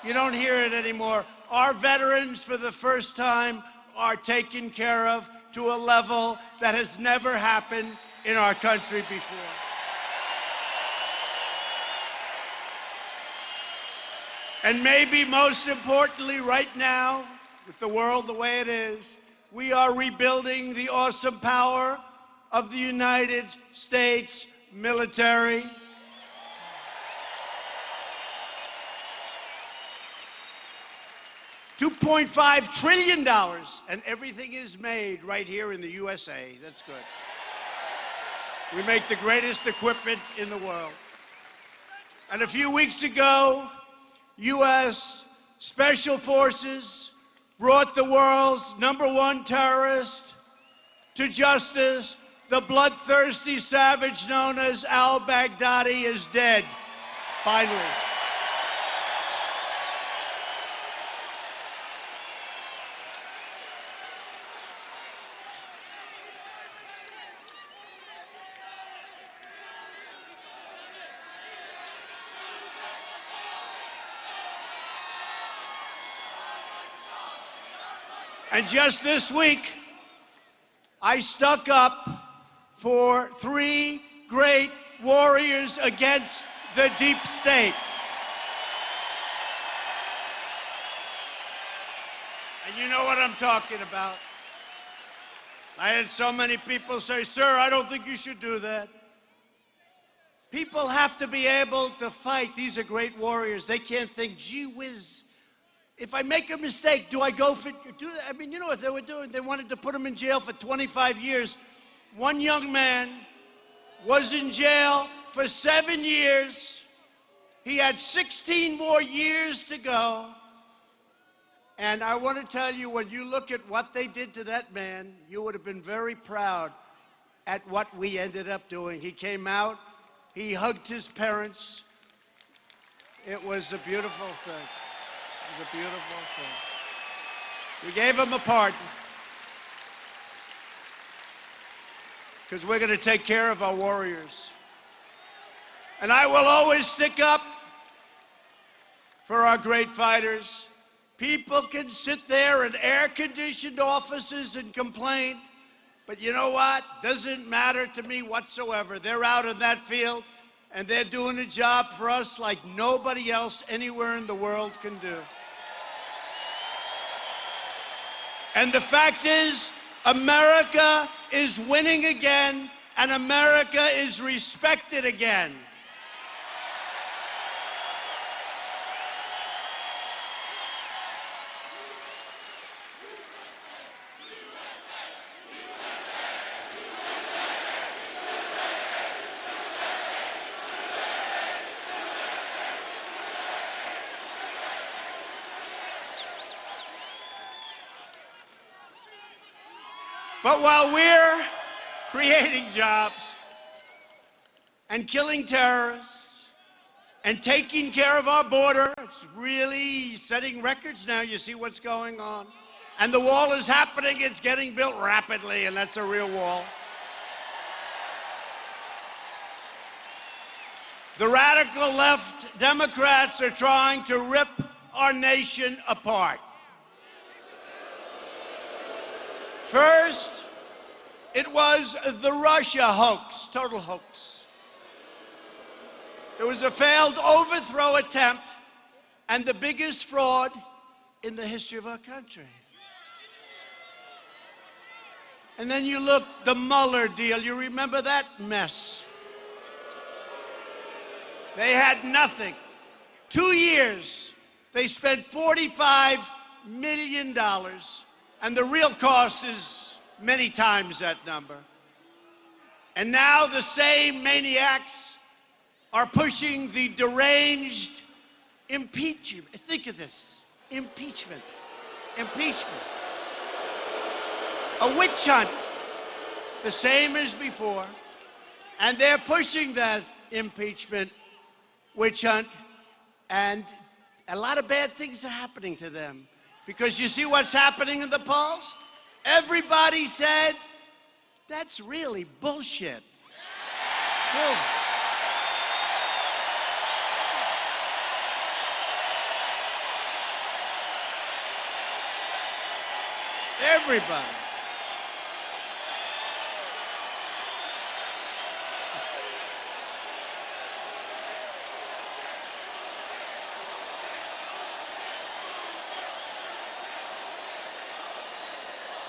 You don't hear it anymore. Our veterans, for the first time, are taken care of to a level that has never happened in our country before. And maybe most importantly right now, with the world the way it is, we are rebuilding the awesome power of the United States military. $2.5 trillion, and everything is made right here in the USA. That's good. We make the greatest equipment in the world. And a few weeks ago, U.S. Special Forces brought the world's #1 terrorist to justice. The bloodthirsty savage known as al-Baghdadi is dead, finally. And just this week, I stuck up for 3 great warriors against the deep state. And you know what I'm talking about. I had so many people say, "Sir, I don't think you should do that." People have to be able to fight. These are great warriors. They can't think, "Gee whiz, if I make a mistake, do I go for do that?" I mean, you know what they were doing? They wanted to put him in jail for 25 years. One young man was in jail for 7 years. He had 16 more years to go. And I want to tell you, when you look at what they did to that man, you would have been very proud at what we ended up doing. He came out, he hugged his parents. It was a beautiful thing. It was a beautiful thing. We gave him a pardon because we're going to take care of our warriors. And I will always stick up for our great fighters. People can sit there in air-conditioned offices and complain, but you know what? Doesn't matter to me whatsoever. They're out in that field, and they're doing a job for us like nobody else anywhere in the world can do. And the fact is, America is winning again, and America is respected again. But while we're creating jobs and killing terrorists and taking care of our border, it's really setting records now. You see what's going on. And the wall is happening. It's getting built rapidly, and that's a real wall. The radical left Democrats are trying to rip our nation apart. First, it was the Russia hoax, total hoax. It was a failed overthrow attempt and the biggest fraud in the history of our country. And then you look, the Mueller deal, you remember that mess? They had nothing. 2 years, they spent $45 million. And the real cost is many times that number. And now the same maniacs are pushing the deranged impeachment. Think of this, impeachment. Impeachment. A witch hunt, the same as before. And they're pushing that impeachment witch hunt, and a lot of bad things are happening to them. Because you see what's happening in the polls? Everybody said, that's really bullshit. True. Everybody.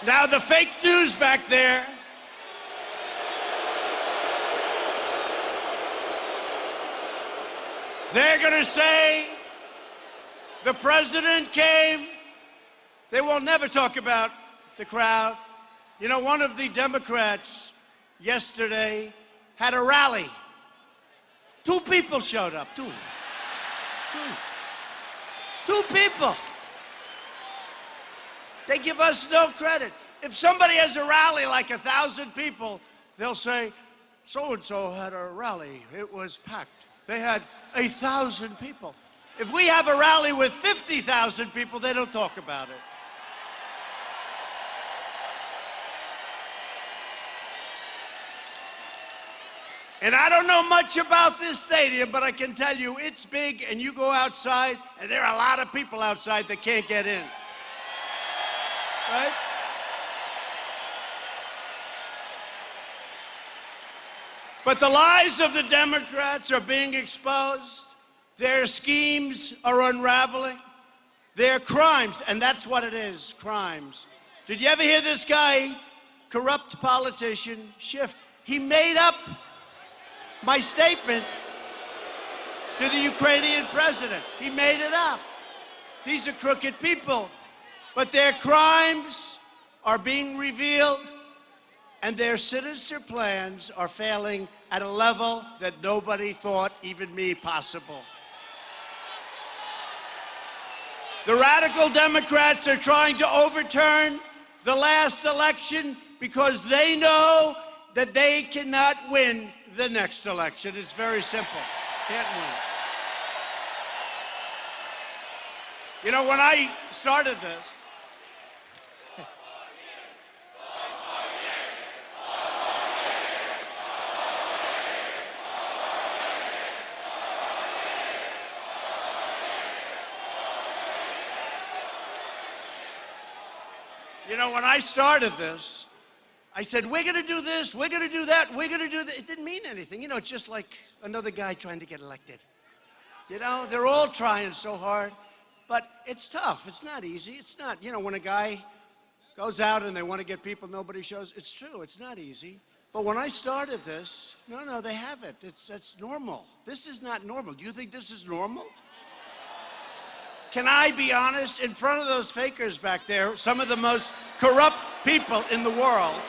Now, the fake news back there, they're going to say the president came. They will never talk about the crowd. You know, one of the Democrats yesterday had a rally. 2 people showed up. Two people. They give us no credit. If somebody has a rally like 1,000 people, they'll say, so-and-so had a rally. It was packed. They had 1,000 people. If we have a rally with 50,000 people, they don't talk about it. And I don't know much about this stadium, but I can tell you it's big, and you go outside, and there are a lot of people outside that can't get in. Right? But the lies of the Democrats are being exposed. Their schemes are unraveling. Their crimes, and that's what it is, crimes. Did you ever hear this guy, corrupt politician, Schiff? He made up my statement to the Ukrainian president. He made it up. These are crooked people. But their crimes are being revealed, and their sinister plans are failing at a level that nobody thought, even me, possible. The radical Democrats are trying to overturn the last election because they know that they cannot win the next election. It's very simple. Can't win. You know, when I started this, I said, we're going to do this, we're going to do that, we're going to do that. It didn't mean anything. You know, it's just like another guy trying to get elected. You know, they're all trying so hard, but it's tough. It's not easy. It's not, you know, when a guy goes out and they want to get people, nobody shows. It's true. It's not easy. But when I started this, no, they haven't. That's normal. This is not normal. Do you think this is normal? Can I be honest? In front of those fakers back there, some of the most corrupt people in the world,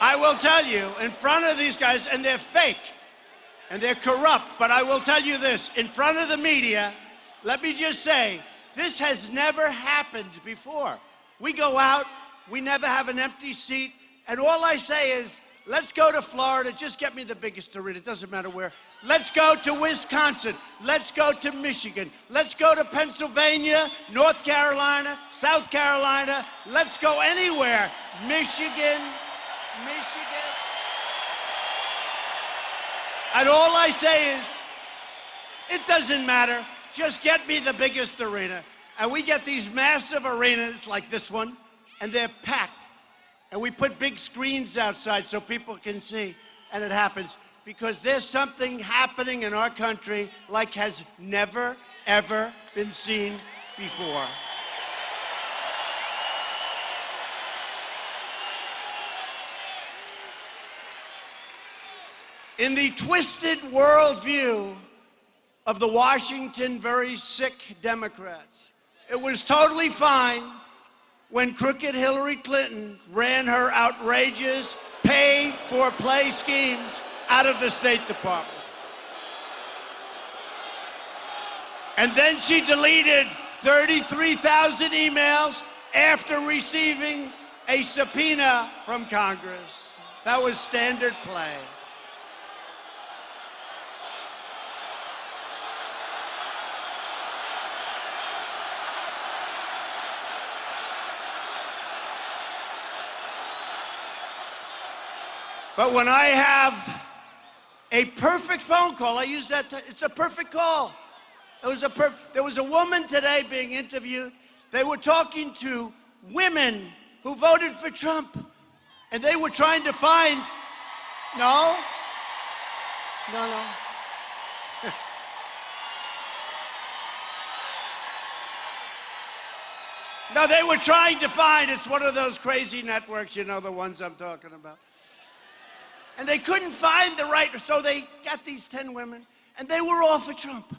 I will tell you, in front of these guys, and they're fake, and they're corrupt, but I will tell you this, in front of the media, let me just say, this has never happened before. We go out, we never have an empty seat, and all I say is, let's go to Florida, just get me the biggest arena, it doesn't matter where. Let's go to Wisconsin, let's go to Michigan, let's go to Pennsylvania, North Carolina, South Carolina, let's go anywhere. Michigan. And all I say is, it doesn't matter, just get me the biggest arena. And we get these massive arenas like this one, and they're packed. And we put big screens outside so people can see, and it happens. Because there's something happening in our country like has never, ever been seen before. In the twisted worldview of the Washington very sick Democrats, it was totally fine when crooked Hillary Clinton ran her outrageous pay-for-play schemes out of the State Department. And then she deleted 33,000 emails after receiving a subpoena from Congress. That was standard play. But when I have A perfect phone call. I use that. It's a perfect call. There was a woman today being interviewed. They were talking to women who voted for Trump. And they were trying to find, no. No, they were trying to find, it's one of those crazy networks, you know, the ones I'm talking about. And they couldn't find the right, so they got these 10 women, and they were all for Trump.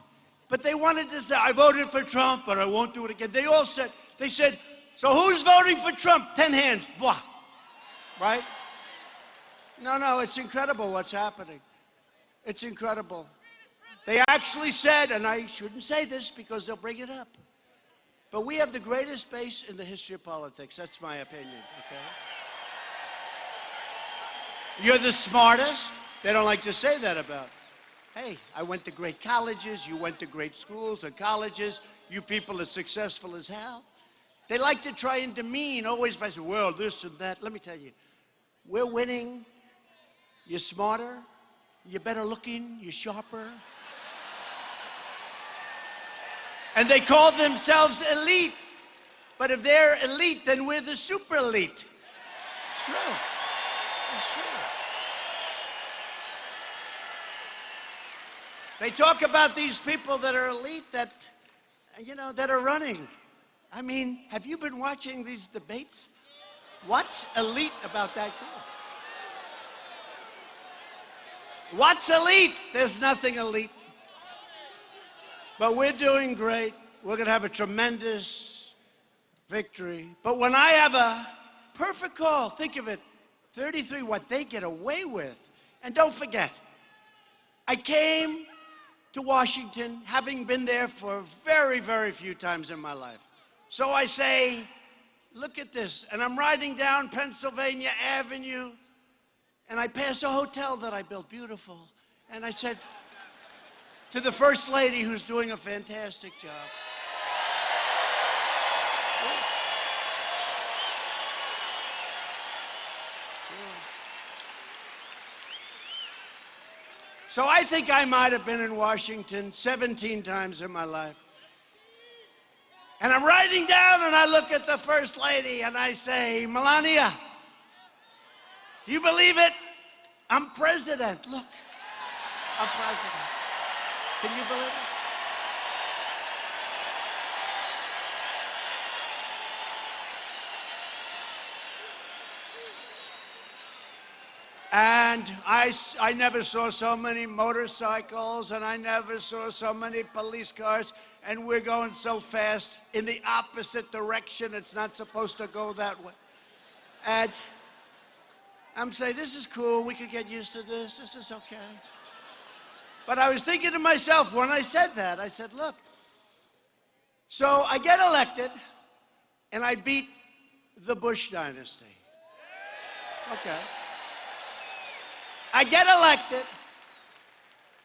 But they wanted to say, I voted for Trump, but I won't do it again. They said, so who's voting for Trump? 10 hands, blah. Right? No, it's incredible what's happening. It's incredible. They actually said, and I shouldn't say this because they'll bring it up, but we have the greatest base in the history of politics. That's my opinion, okay? You're the smartest. They don't like to say that about. Hey, I went to great colleges. You went to great schools and colleges. You people are successful as hell. They like to try and demean always by saying, well, this and that. Let me tell you, we're winning. You're smarter. You're better looking. You're sharper. And they call themselves elite. But if they're elite, then we're the super elite. It's true. It's true. They talk about these people that are elite that, that are running. I mean, have you been watching these debates? What's elite about that group? What's elite? There's nothing elite. But we're doing great. We're going to have a tremendous victory. But when I have a perfect call, think of it, 33, what they get away with. And don't forget, I came to Washington having been there for very, very few times in my life. So I say, look at this. And I'm riding down Pennsylvania Avenue, and I pass a hotel that I built, beautiful. And I said to the First Lady, who's doing a fantastic job, so I think I might have been in Washington 17 times in my life. And I'm riding down and I look at the First Lady and I say, Melania, do you believe it? I'm president. Look, I'm president. Can you believe it? And I never saw so many motorcycles, and I never saw so many police cars, and we're going so fast in the opposite direction. It's not supposed to go that way. And I'm saying, this is cool. We could get used to this. This is okay. But I was thinking to myself when I said that, I said, look, so I get elected, and I beat the Bush dynasty. Okay. I get elected,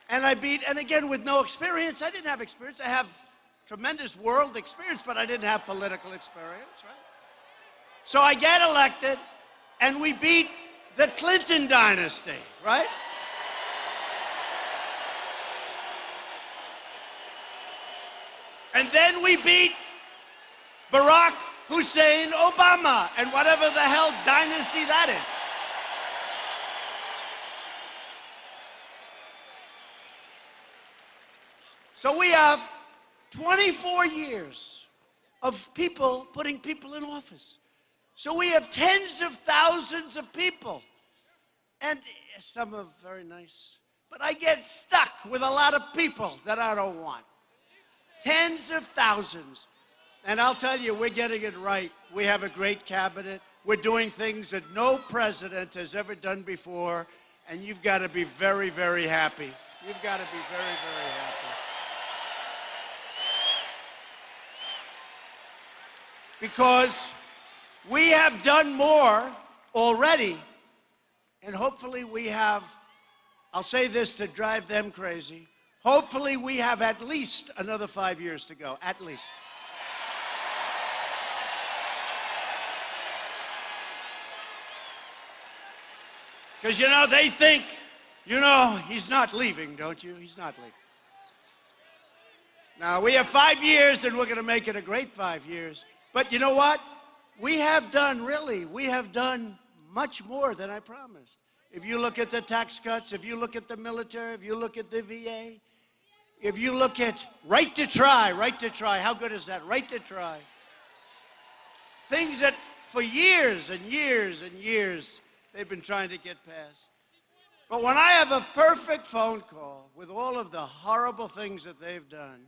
and I beat, and again, with no experience. I didn't have experience. I have tremendous world experience, but I didn't have political experience, right? So I get elected, and we beat the Clinton dynasty, right? And then we beat Barack Hussein Obama, and whatever the hell dynasty that is. So we have 24 years of people putting people in office. So we have tens of thousands of people. And some are very nice. But I get stuck with a lot of people that I don't want. Tens of thousands. And I'll tell you, we're getting it right. We have a great cabinet. We're doing things that no president has ever done before. And you've got to be very, very happy. You've got to be very, very happy. Because we have done more already, and hopefully we have, I'll say this to drive them crazy, hopefully we have at least another 5 years to go, at least. Because, they think You know, he's not leaving, don't you? He's not leaving. Now, we have 5 years, and we're going to make it a great 5 years. But you know what? We have done much more than I promised. If you look at the tax cuts, if you look at the military, if you look at the VA, if you look at right to try, how good is that? Right to try. Things that for years and years and years they've been trying to get passed. But when I have a perfect phone call with all of the horrible things that they've done,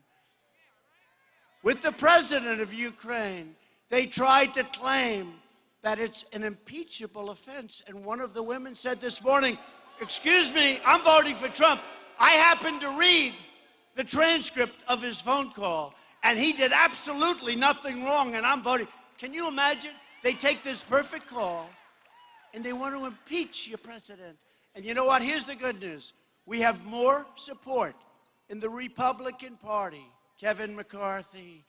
with the president of Ukraine, they tried to claim that it's an impeachable offense. And one of the women said this morning, excuse me, I'm voting for Trump. I happened to read the transcript of his phone call, and he did absolutely nothing wrong, and I'm voting. Can you imagine? They take this perfect call, and they want to impeach your president. And you know what? Here's the good news. We have more support in the Republican Party. Kevin McCarthy,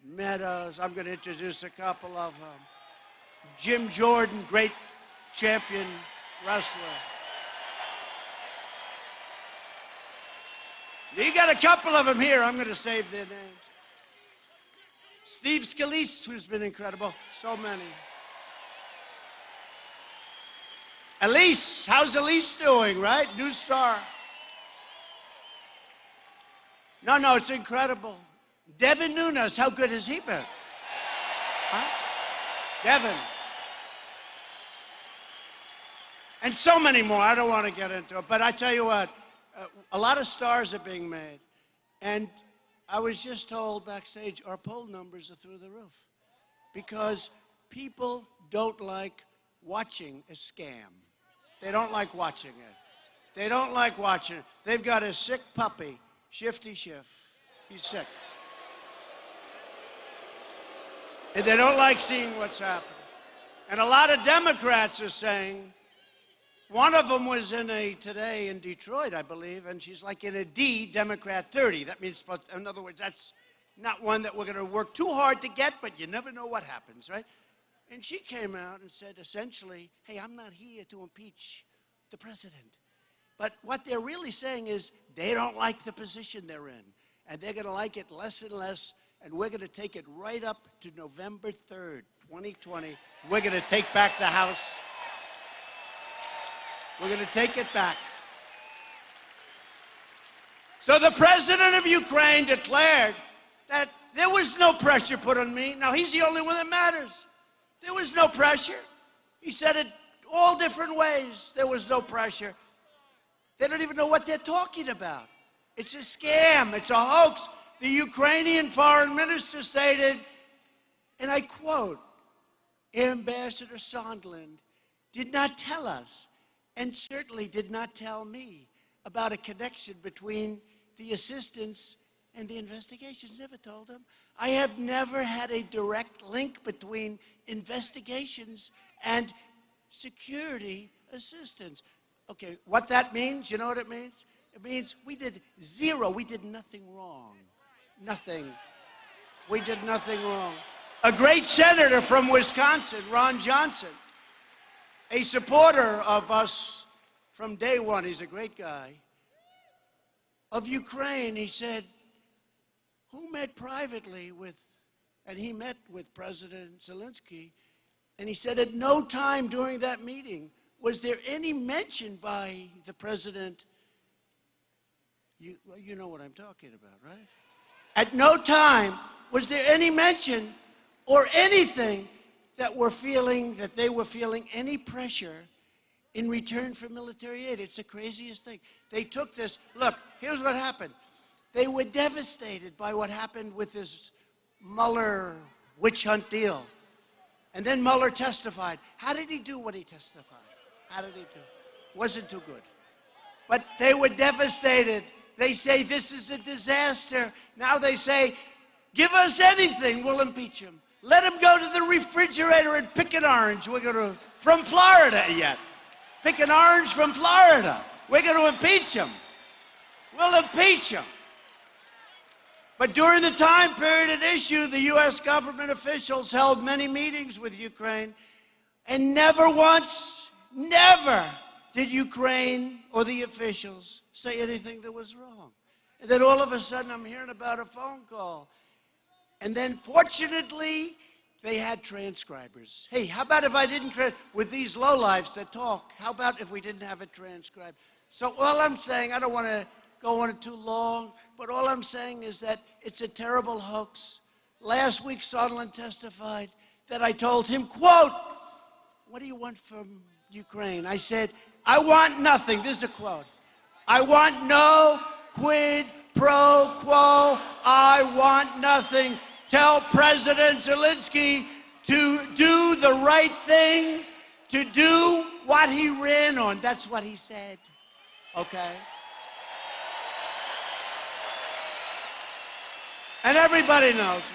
Meadows, I'm going to introduce a couple of them. Jim Jordan, great champion wrestler. You got a couple of them here. I'm going to save their names. Steve Scalise, who's been incredible. So many. Elise, how's Elise doing, right? New star. No, it's incredible. Devin Nunes, how good has he been? Huh? Devin. And so many more. I don't want to get into it, but I tell you what, a lot of stars are being made. And I was just told backstage, our poll numbers are through the roof because people don't like watching a scam. They don't like watching it. They don't like watching it. They've got a sick puppy, Shifty Schiff. He's sick. And they don't like seeing what's happening. And a lot of Democrats are saying, one of them was today in Detroit, I believe, and she's like in a D, Democrat 30. That means, in other words, that's not one that we're going to work too hard to get, but you never know what happens, right? And she came out and said, essentially, hey, I'm not here to impeach the president. But what they're really saying is they don't like the position they're in, and they're going to like it less and less, and we're going to take it right up to November 3rd, 2020. We're going to take back the House. We're going to take it back. So the president of Ukraine declared that there was no pressure put on me. Now, he's the only one that matters. There was no pressure. He said it all different ways. There was no pressure. They don't even know what they're talking about. It's a scam. It's a hoax. The Ukrainian foreign minister stated, and I quote, Ambassador Sondland did not tell us and certainly did not tell me about a connection between the assistance and the investigations. Never told him. I have never had a direct link between investigations and security assistance. Okay, what that means, you know what it means? It means we did zero. We did nothing wrong. Nothing. We did nothing wrong. A great senator from Wisconsin, Ron Johnson, a supporter of us from day one, he's a great guy, of Ukraine, he said, who met privately with, and he met with President Zelensky, and he said at no time during that meeting was there any mention by the president, you know what I'm talking about, right? At no time was there any mention or anything that they were feeling any pressure in return for military aid. It's the craziest thing. They took this, look, here's what happened. They were devastated by what happened with this Mueller witch hunt deal. And then Mueller testified. How did he do what he testified? How did he do? Wasn't too good. But they were devastated. They say this is a disaster. Now they say, give us anything, we'll impeach him. Let him go to the refrigerator and pick an orange. We're going to, from Florida yet. Pick an orange from Florida. We're going to impeach him. We'll impeach him. But during the time period at issue, the U.S. government officials held many meetings with Ukraine and never once, never did Ukraine or the officials say anything that was wrong. And then all of a sudden, I'm hearing about a phone call. And then, fortunately, they had transcribers. Hey, how about if I didn't, with these lowlifes that talk, how about if we didn't have it transcribed? So all I'm saying, I don't want to go on it too long, but all I'm saying is that it's a terrible hoax. Last week, Sondland testified that I told him, quote, what do you want from Ukraine? I said, I want nothing. This is a quote. I want no quid pro quo. I want nothing. Tell President Zelensky to do the right thing, to do what he ran on. That's what he said. Okay? And everybody knows it.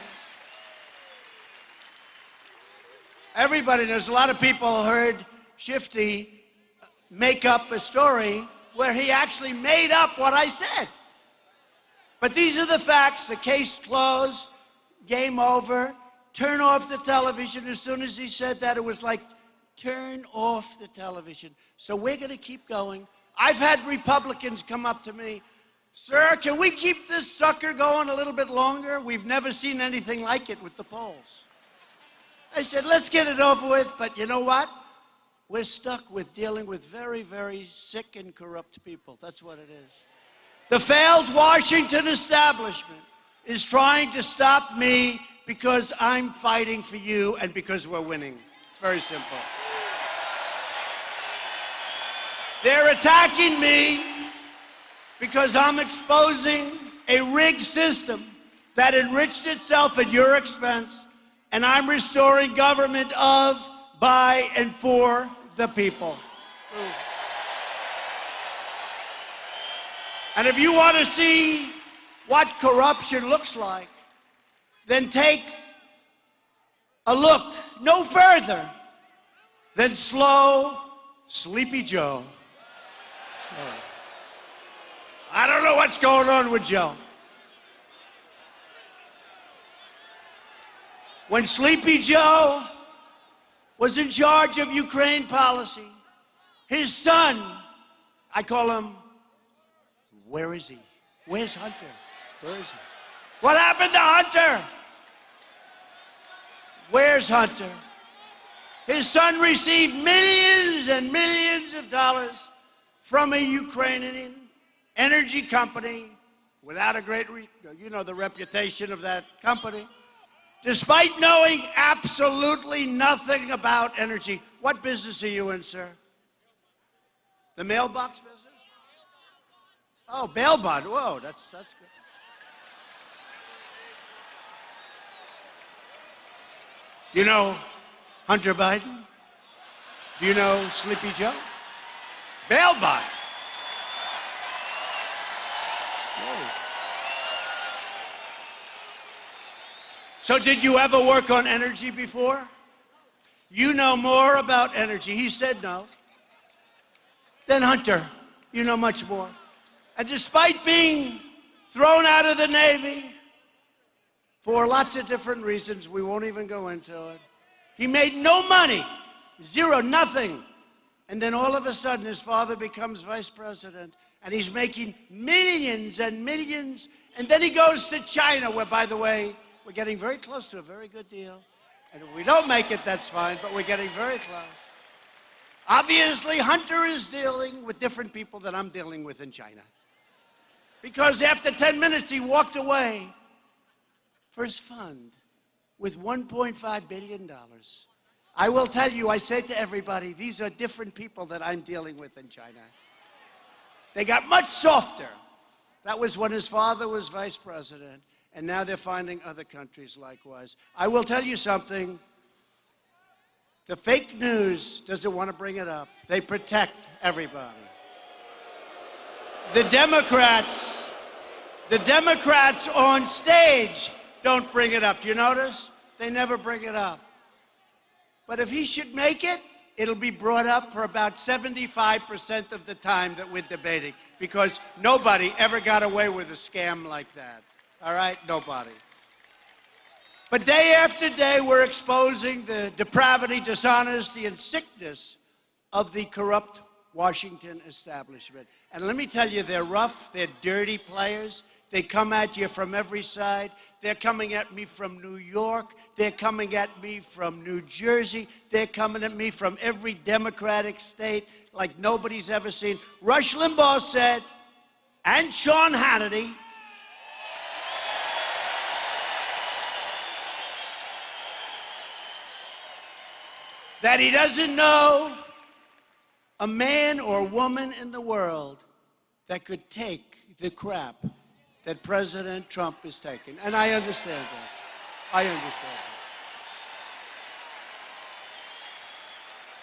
Everybody knows. A lot of people heard Shifty make up a story where he actually made up what I said. But these are the facts. The case closed. Game over. Turn off the television. As soon as he said that, it was like, turn off the television. So we're going to keep going. I've had Republicans come up to me, sir, can we keep this sucker going a little bit longer? We've never seen anything like it with the polls. I said, let's get it over with, but you know what? We're stuck with dealing with very, very sick and corrupt people. That's what it is. The failed Washington establishment is trying to stop me because I'm fighting for you and because we're winning. It's very simple. They're attacking me because I'm exposing a rigged system that enriched itself at your expense, and I'm restoring government of, by, and for the people. And if you want to see what corruption looks like, then take a look no further than slow, Sleepy Joe. I don't know what's going on with Joe. When Sleepy Joe was in charge of Ukraine policy, his son, I call him, where is he? Where's Hunter? Where is he? What happened to Hunter? Where's Hunter? His son received millions and millions of dollars from a Ukrainian energy company without a great, you know the reputation of that company. Despite knowing absolutely nothing about energy. What business are you in, sir? The mailbox business? Oh, bail bond. Whoa, that's good. Do you know Hunter Biden? Do you know Sleepy Joe? Bail bond. Whoa. So did you ever work on energy before? You know more about energy. He said no. Then Hunter, you know much more. And despite being thrown out of the Navy for lots of different reasons, we won't even go into it, he made no money, zero, nothing. And then all of a sudden his father becomes vice president and he's making millions and millions. And then he goes to China where, by the way, we're getting very close to a very good deal. And if we don't make it, that's fine, but we're getting very close. Obviously, Hunter is dealing with different people than I'm dealing with in China. Because after 10 minutes, he walked away for his fund with $1.5 billion. I will tell you, I say to everybody, these are different people that I'm dealing with in China. They got much softer. That was when his father was vice president. And now they're finding other countries likewise. I will tell you something. The fake news doesn't want to bring it up. They protect everybody. The Democrats on stage don't bring it up. Do you notice? They never bring it up. But if he should make it, it'll be brought up for about 75% of the time that we're debating, because nobody ever got away with a scam like that. All right? Nobody. But day after day, we're exposing the depravity, dishonesty, and sickness of the corrupt Washington establishment. And let me tell you, they're rough, they're dirty players. They come at you from every side. They're coming at me from New York. They're coming at me from New Jersey. They're coming at me from every Democratic state like nobody's ever seen. Rush Limbaugh said, and Sean Hannity, that he doesn't know a man or woman in the world that could take the crap that President Trump is taking. And I understand that. I understand that.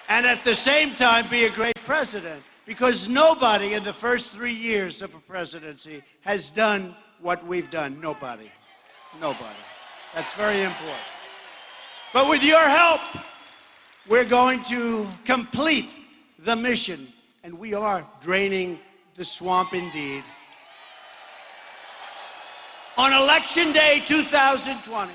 And at the same time, be a great president, because nobody in the first 3 years of a presidency has done what we've done. Nobody. Nobody. That's very important. But with your help, we're going to complete the mission, and we are draining the swamp indeed. On Election Day 2020,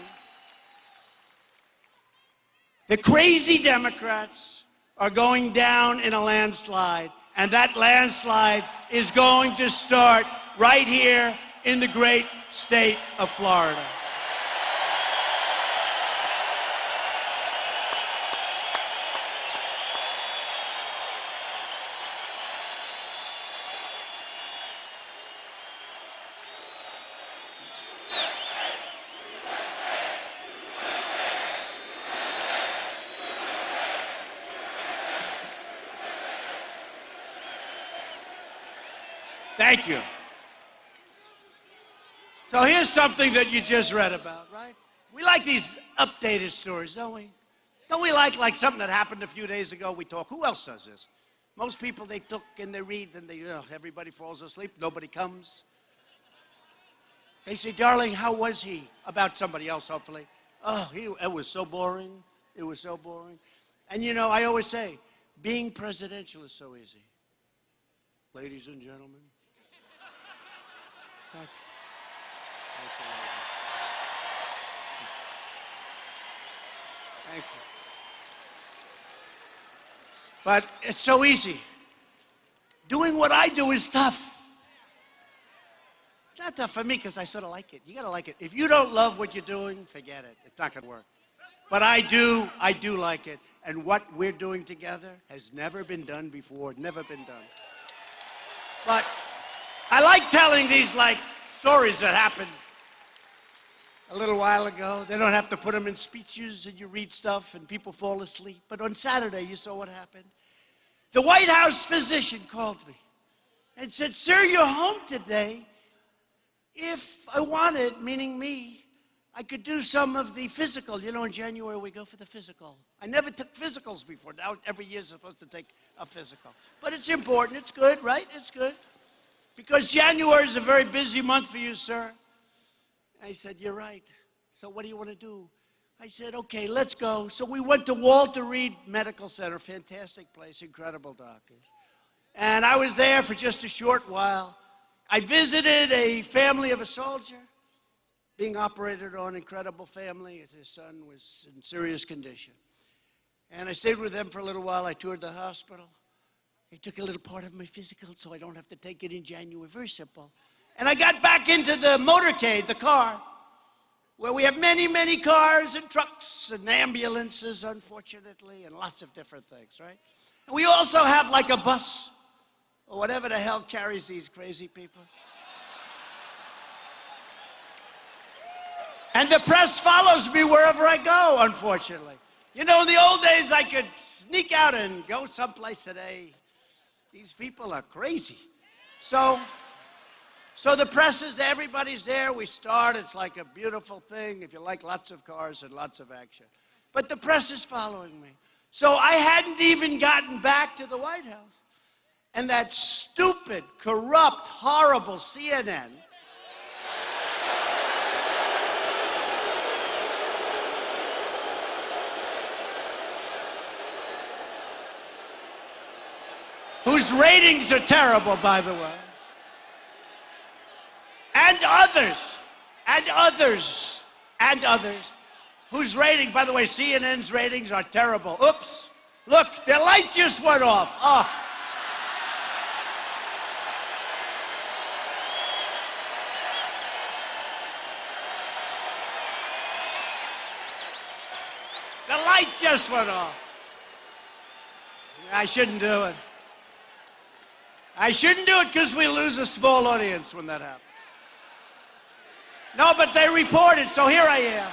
the crazy Democrats are going down in a landslide, and that landslide is going to start right here in the great state of Florida. Thank you. So here's something that you just read about, right? We like these updated stories, don't we? Don't we like something that happened a few days ago, we talk? Who else does this? Most people, they took and they read and everybody falls asleep. Nobody comes. They say, darling, how was he? About somebody else, hopefully. Oh, it was so boring. It was so boring. And you know, I always say, being presidential is so easy. Ladies and gentlemen. Thank you. Thank you. But it's so easy. Doing what I do is tough. It's not tough for me because I sort of like it. You got to like it. If you don't love what you're doing, forget it. It's not going to work. But I do like it. And what we're doing together has never been done before, never been done. But I like telling these stories that happened a little while ago. They don't have to put them in speeches and you read stuff and people fall asleep. But on Saturday, you saw what happened. The White House physician called me and said, sir, you're home today. If I wanted, meaning me, I could do some of the physical. You know, in January, we go for the physical. I never took physicals before. Now, every year, you're supposed to take a physical. But it's important. It's good, right? It's good. Because January is a very busy month for you, sir. I said, you're right. So what do you want to do? I said, okay, let's go. So we went to Walter Reed Medical Center, fantastic place, incredible doctors. And I was there for just a short while. I visited a family of a soldier being operated on, incredible family. His son was in serious condition. And I stayed with them for a little while. I toured the hospital. I took a little part of my physical so I don't have to take it in January. Very simple. And I got back into the motorcade, the car, where we have many, many cars and trucks and ambulances, unfortunately, and lots of different things, right? And we also have like a bus or whatever the hell carries these crazy people. And the press follows me wherever I go, unfortunately. You know, in the old days, I could sneak out and go someplace. Today, these people are crazy. So the press is there, everybody's there. We start, it's like a beautiful thing if you like lots of cars and lots of action. But the press is following me. So I hadn't even gotten back to the White House. And that stupid, corrupt, horrible CNN whose ratings are terrible, by the way, and others, whose rating, by the way, CNN's ratings are terrible. Oops, look, their light just went off. Oh. light just went off. I shouldn't do it. I shouldn't do it because we lose a small audience when that happens. No, but they reported, so here I am.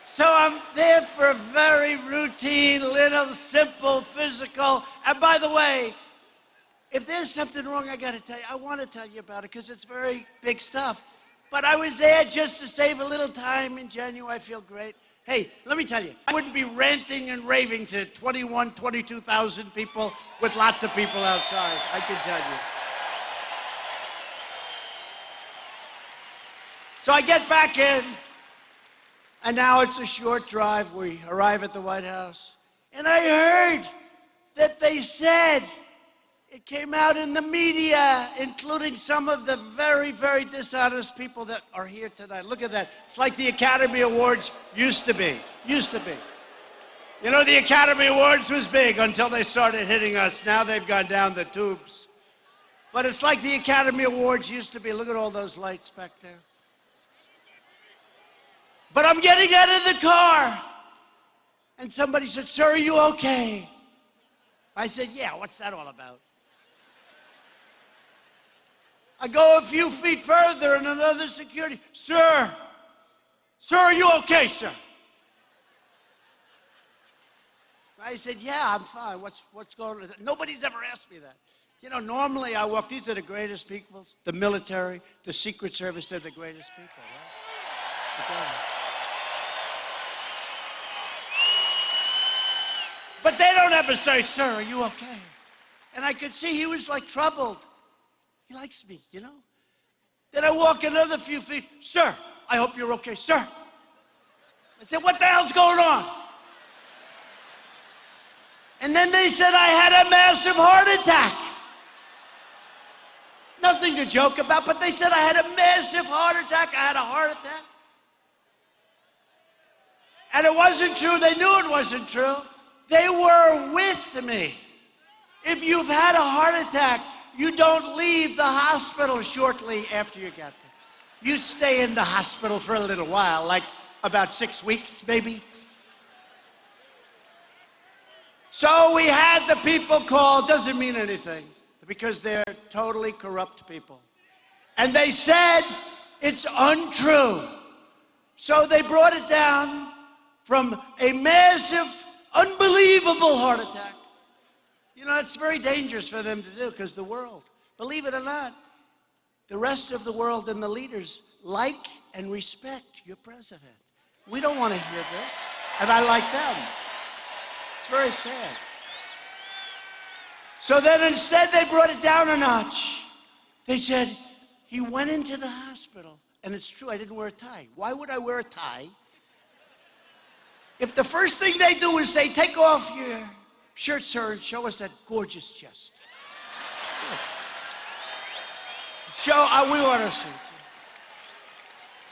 So I'm there for a very routine, little, simple, physical. And by the way, if there's something wrong, I got to tell you, I want to tell you about it because it's very big stuff. But I was there just to save a little time in January. I feel great. Hey, let me tell you, I wouldn't be ranting and raving to 22,000 people with lots of people outside, I can tell you. So I get back in. And now it's a short drive. We arrive at the White House. And I heard that they said, it came out in the media, including some of the very, very dishonest people that are here tonight. Look at that. It's like the Academy Awards used to be. Used to be. You know, the Academy Awards was big until they started hitting us. Now they've gone down the tubes. But it's like the Academy Awards used to be. Look at all those lights back there. But I'm getting out of the car. And somebody said, "Sir, are you okay?" I said, "Yeah, what's that all about?" I go a few feet further and another security, Sir, are you okay, sir?" I said, "Yeah, I'm fine. What's going on?" Nobody's ever asked me that. You know, normally I walk, these are the greatest people, the military, the Secret Service, they're the greatest people, right? But they don't ever say, "Sir, are you okay?" And I could see he was like troubled. He likes me, you know? Then I walk another few feet, "Sir, I hope you're okay, sir." I said, "What the hell's going on?" And then they said I had a massive heart attack. Nothing to joke about, but they said I had a massive heart attack. I had a heart attack. And it wasn't true. They knew it wasn't true. They were with me. If you've had a heart attack, you don't leave the hospital shortly after you get there. You stay in the hospital for a little while, like about 6 weeks, maybe. So we had the people call, doesn't mean anything, because they're totally corrupt people. And they said it's untrue. So they brought it down from a massive, unbelievable heart attack. You know, it's very dangerous for them to do because the world, believe it or not, the rest of the world and the leaders like and respect your president. We don't want to hear this, and I like them. It's very sad. So then instead they brought it down a notch. They said, he went into the hospital, and it's true, I didn't wear a tie. Why would I wear a tie? If the first thing they do is say, "Take off your shirt, sir, and show us that gorgeous chest." We want to see it.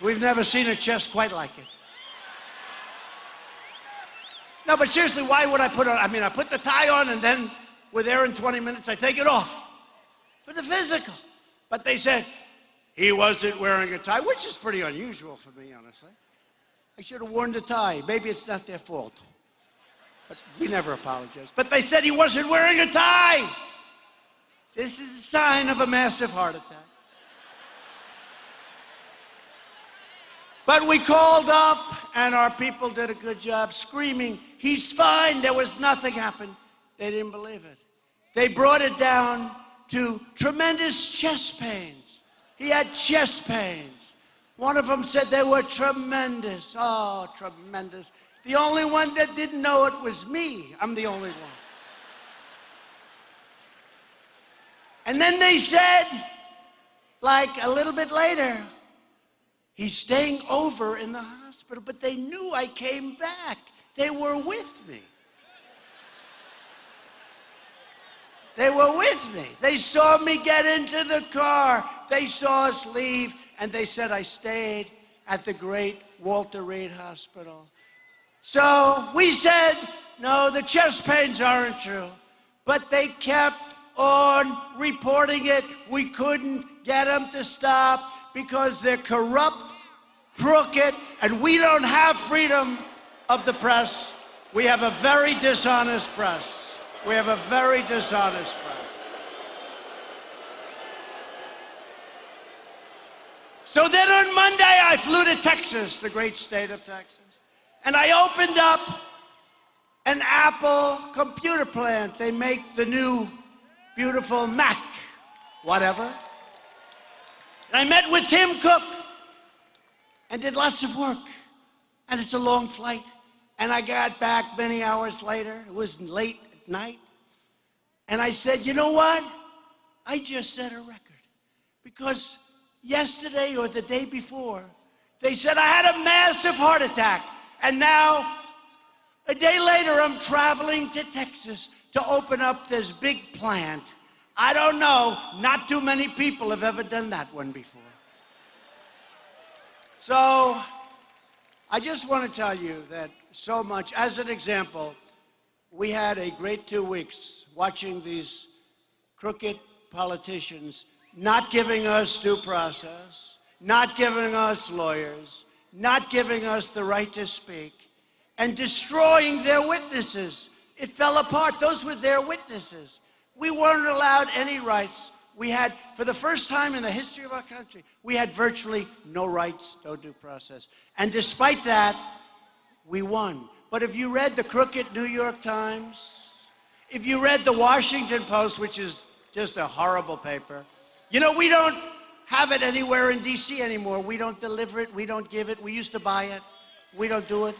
We've never seen a chest quite like it. No, but seriously, why would I put on, I put the tie on and then we're there in 20 minutes, I take it off for the physical. But they said he wasn't wearing a tie, which is pretty unusual for me, honestly. I should have worn the tie. Maybe it's not their fault. But we never apologize. But they said he wasn't wearing a tie. This is a sign of a massive heart attack. But we called up, and our people did a good job screaming, "He's fine, there was nothing happened." They didn't believe it. They brought it down to tremendous chest pains. He had chest pains. One of them said they were tremendous. Oh, tremendous. The only one that didn't know it was me. I'm the only one. And then they said, like a little bit later, he's staying over in the hospital, but they knew I came back. They were with me. They were with me. They saw me get into the car. They saw us leave, and they said I stayed at the great Walter Reed Hospital. So we said, no, the chest pains aren't true. But they kept on reporting it. We couldn't get them to stop because they're corrupt, crooked, and we don't have freedom of the press. We have a very dishonest press. We have a very dishonest press. So then on Monday, I flew to Texas, the great state of Texas, and I opened up an Apple computer plant. They make the new beautiful Mac, whatever. And I met with Tim Cook and did lots of work. And it's a long flight. And I got back many hours later. It was late at night. And I said, you know what? I just set a record. Because yesterday or the day before, they said I had a massive heart attack. And now, a day later, I'm traveling to Texas to open up this big plant. I don't know, not too many people have ever done that one before. So, I just want to tell you that so much, as an example, we had a great 2 weeks watching these crooked politicians not giving us due process, not giving us lawyers, not giving us the right to speak, and destroying their witnesses. It fell apart. Those were their witnesses. We weren't allowed any rights. We had, for the first time in the history of our country, we had virtually no rights, no due process. And despite that, we won. But if you read the crooked New York Times, if you read the Washington Post, which is just a horrible paper, you know, we don't have it anywhere in D.C. anymore. We don't deliver it. We don't give it. We used to buy it. We don't do it.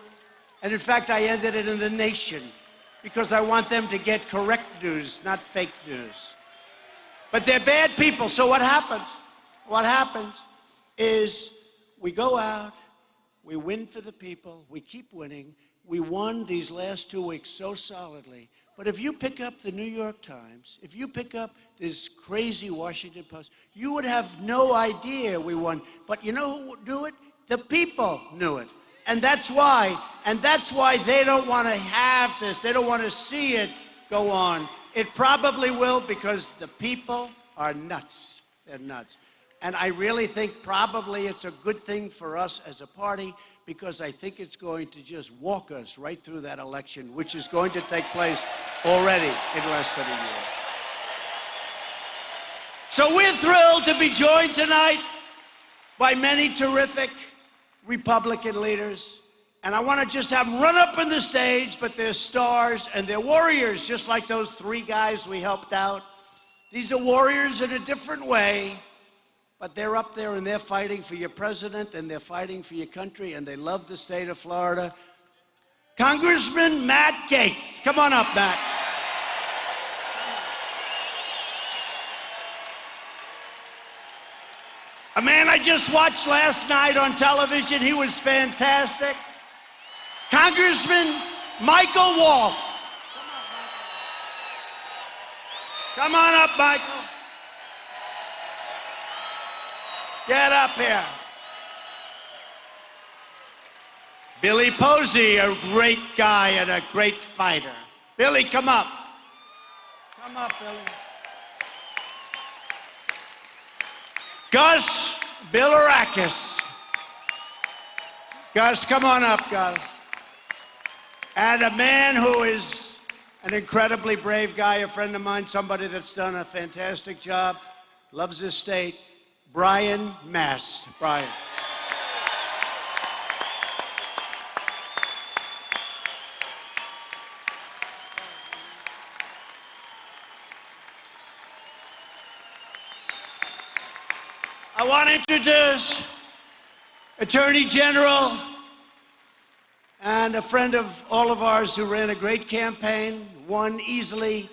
And in fact, I ended it in The Nation because I want them to get correct news, not fake news. But they're bad people. So what happens? What happens is we go out, we win for the people, we keep winning. We won these last 2 weeks so solidly. But if you pick up the New York Times, if you pick up this crazy Washington Post, you would have no idea we won. But you know who knew it? The people knew it. And that's why they don't want to have this. They don't want to see it go on. It probably will because the people are nuts. They're nuts. And I really think probably it's a good thing for us as a party because I think it's going to just walk us right through that election, which is going to take place already in less than a year. So we're thrilled to be joined tonight by many terrific Republican leaders. And I want to just have them run up on the stage, but they're stars and they're warriors, just like those 3 guys we helped out. These are warriors in a different way, but they're up there and they're fighting for your president and they're fighting for your country and they love the state of Florida. Congressman Matt Gaetz. Come on up, Matt. A man I just watched last night on television. He was fantastic. Congressman Michael Waltz. Come on up, Michael. Get up here. Billy Posey, a great guy and a great fighter. Billy, come up. Come up, Billy. Gus Bilirakis. Gus, come on up, Gus. And a man who is an incredibly brave guy, a friend of mine, somebody that's done a fantastic job, loves his state, Brian Mast. Brian. I want to introduce Attorney General and a friend of all of ours who ran a great campaign, won easily,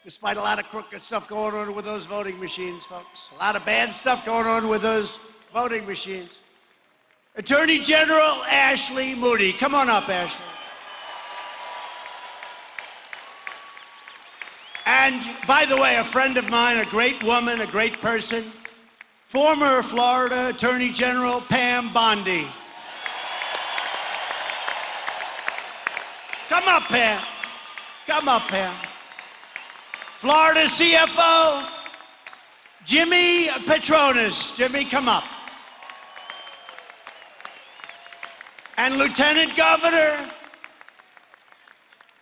despite a lot of crooked stuff going on with those voting machines, folks. A lot of bad stuff going on with those voting machines. Attorney General Ashley Moody. Come on up, Ashley. And by the way, a friend of mine, a great woman, a great person, former Florida Attorney General Pam Bondi. Come up here. Come up here. Florida CFO, Jimmy Petronas. Jimmy, come up. And Lieutenant Governor,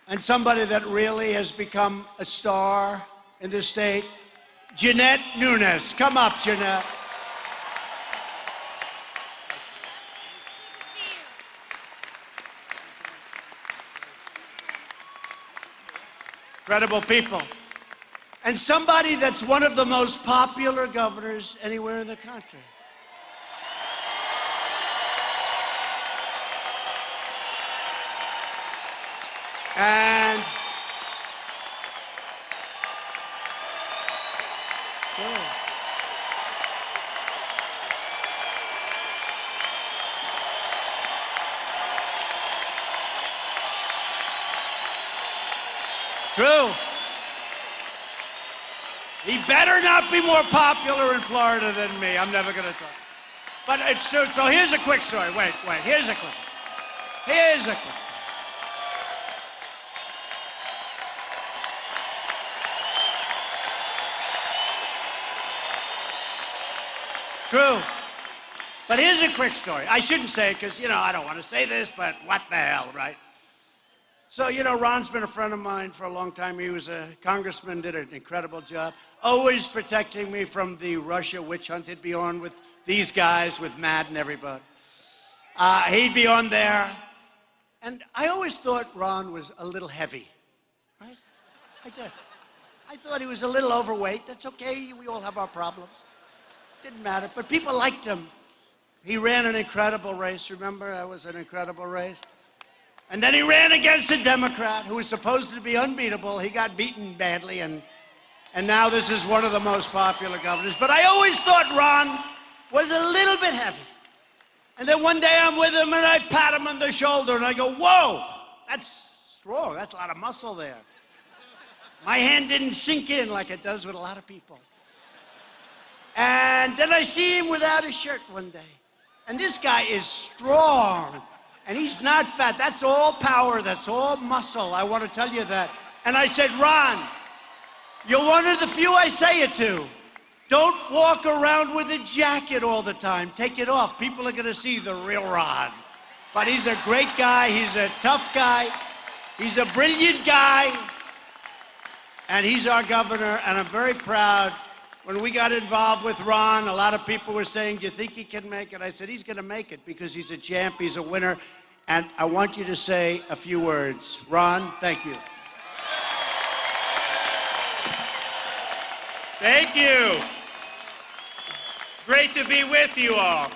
and somebody that really has become a star in this state, Jeanette Nunes. Come up, Jeanette. Incredible people. And somebody that's one of the most popular governors anywhere in the country. And true. He better not be more popular in Florida than me. I'm never going to talk. But it's true. So here's a quick story. Wait. Here's a quick. True. But here's a quick story. I shouldn't say it because, I don't want to say this, but what the hell, right? So, Ron's been a friend of mine for a long time. He was a congressman, did an incredible job, always protecting me from the Russia witch hunt. He'd be on with these guys, with Matt and everybody. He'd be on there. And I always thought Ron was a little heavy, right? I did. I thought he was a little overweight. That's okay. We all have our problems. Didn't matter. But people liked him. He ran an incredible race. Remember, that was an incredible race. And then he ran against a Democrat who was supposed to be unbeatable. He got beaten badly, and now this is one of the most popular governors. But I always thought Ron was a little bit heavy. And then one day I'm with him, and I pat him on the shoulder, and I go, whoa, that's strong. That's a lot of muscle there. My hand didn't sink in like it does with a lot of people. And then I see him without a shirt one day. And this guy is strong. And he's not fat. That's all power. That's all muscle. I want to tell you that. And I said, Ron, you're one of the few I say it to. Don't walk around with a jacket all the time. Take it off. People are going to see the real Ron. But he's a great guy. He's a tough guy. He's a brilliant guy. And he's our governor. And I'm very proud. When we got involved with Ron, a lot of people were saying, do you think he can make it? I said, he's going to make it because he's a champ, he's a winner. And I want you to say a few words. Ron, thank you. Thank you. Great to be with you all.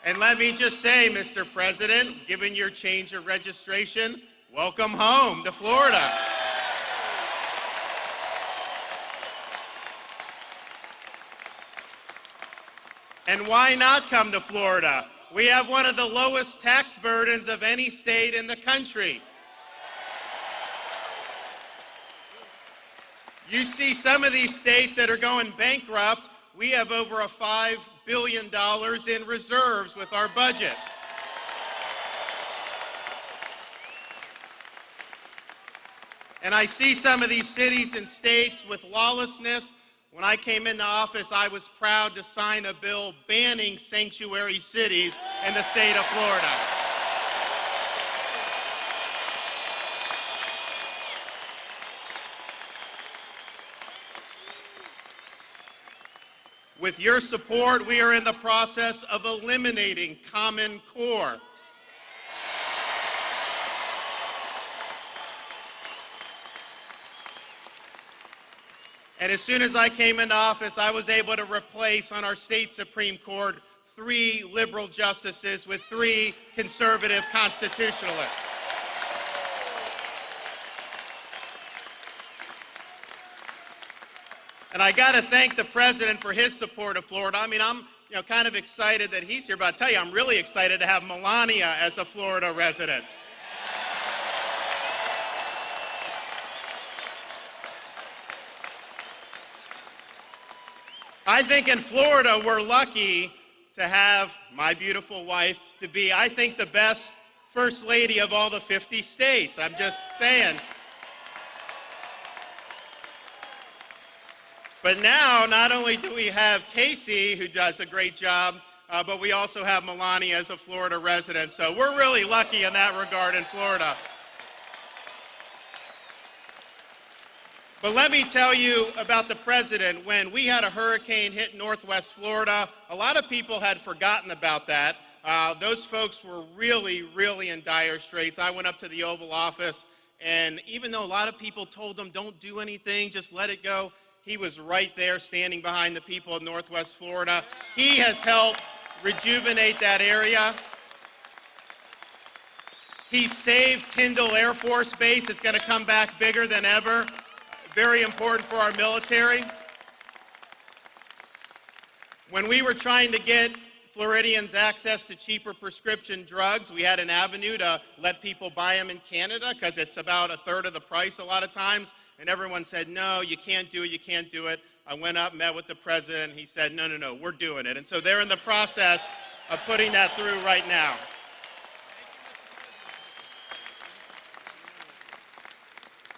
And let me just say, Mr. President, given your change of registration, welcome home to Florida. And why not come to Florida? We have one of the lowest tax burdens of any state in the country. You see some of these states that are going bankrupt. We have over a $5 billion in reserves with our budget. And I see some of these cities and states with lawlessness. When I came into office, I was proud to sign a bill banning sanctuary cities in the state of Florida. With your support, we are in the process of eliminating Common Core. And as soon as I came into office, I was able to replace on our state Supreme Court 3 liberal justices with 3 conservative constitutionalists. And I got to thank the president for his support of Florida. I mean, I'm kind of excited that he's here, but I'll tell you, I'm really excited to have Melania as a Florida resident. I think in Florida, we're lucky to have my beautiful wife to be, I think, the best First Lady of all the 50 states. I'm just saying. But now, not only do we have Casey, who does a great job, but we also have Melania as a Florida resident. So we're really lucky in that regard in Florida. But let me tell you about the president. When we had a hurricane hit Northwest Florida, a lot of people had forgotten about that. Those folks were really, really in dire straits. I went up to the Oval Office, and even though a lot of people told him, don't do anything, just let it go, he was right there standing behind the people of Northwest Florida. He has helped rejuvenate that area. He saved Tyndall Air Force Base. It's going to come back bigger than ever. Very important for our military. When we were trying to get Floridians access to cheaper prescription drugs, we had an avenue to let people buy them in Canada because it's about a third of the price a lot of times. And everyone said, no, you can't do it, you can't do it. I went up, met with the president, and he said, no, no, no, we're doing it. And so they're in the process of putting that through right now.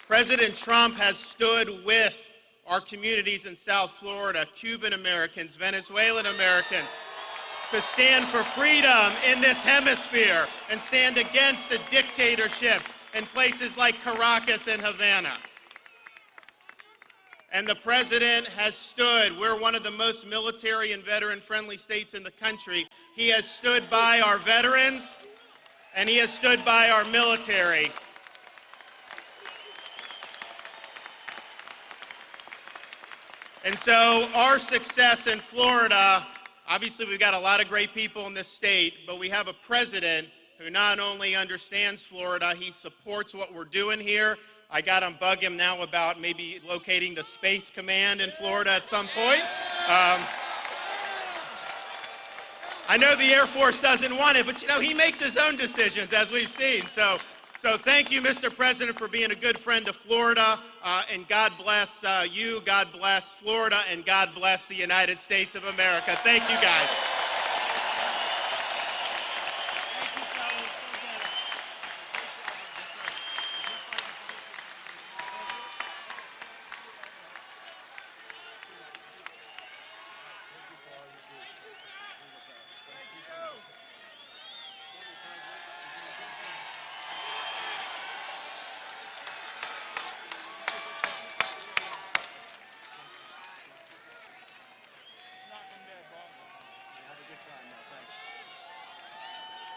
President Trump has stood with our communities in South Florida, Cuban Americans, Venezuelan Americans, to stand for freedom in this hemisphere and stand against the dictatorships in places like Caracas and Havana. And the president has stood. We're one of the most military and veteran-friendly states in the country. He has stood by our veterans, and he has stood by our military. And so our success in Florida, obviously we've got a lot of great people in this state, but we have a president who not only understands Florida, he supports what we're doing here. I got to bug him now about maybe locating the Space Command in Florida at some point. I know the Air Force doesn't want it, but you know, he makes his own decisions, as we've seen. So thank you, Mr. President, for being a good friend to Florida, and God bless you, God bless Florida, and God bless the United States of America. Thank you, guys.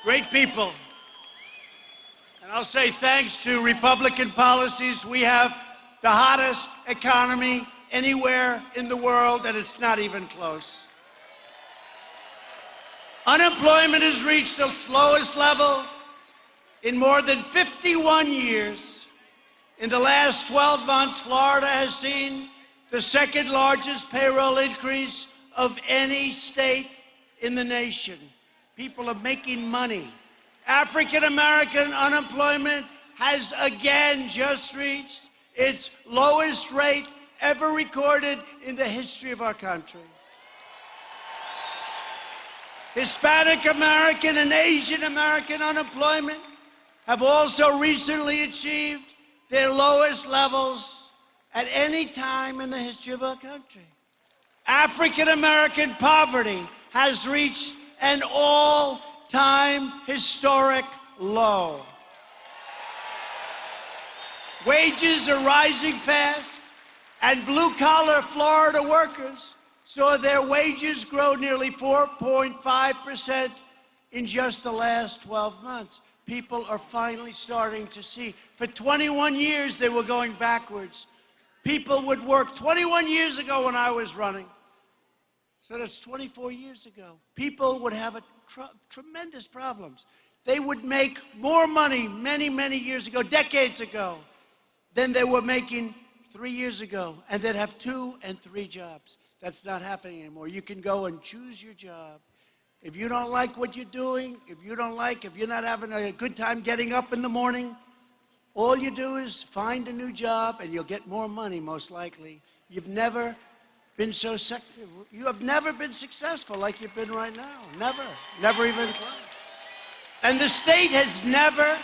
Great people. And I'll say thanks to Republican policies, we have the hottest economy anywhere in the world, and it's not even close. Unemployment has reached its lowest level in more than 51 years. In the last 12 months, Florida has seen the second largest payroll increase of any state in the nation. People are making money. African American unemployment has again just reached its lowest rate ever recorded in the history of our country. Hispanic American and Asian American unemployment have also recently achieved their lowest levels at any time in the history of our country. African American poverty has reached an all-time historic low. Wages are rising fast, and blue-collar Florida workers saw their wages grow nearly 4.5% in just the last 12 months. People are finally starting to see. For 21 years, they were going backwards. People would work 21 years ago when I was running. So that's 24 years ago. People would have tremendous problems. They would make more money many, many years ago, decades ago, than they were making 3 years ago, and they'd have 2 and 3 jobs. That's not happening anymore. You can go and choose your job. If you don't like what you're doing, if you're not having a good time getting up in the morning, all you do is find a new job, and you'll get more money, most likely. You have never been successful like you've been right now. Never even close. And the state has never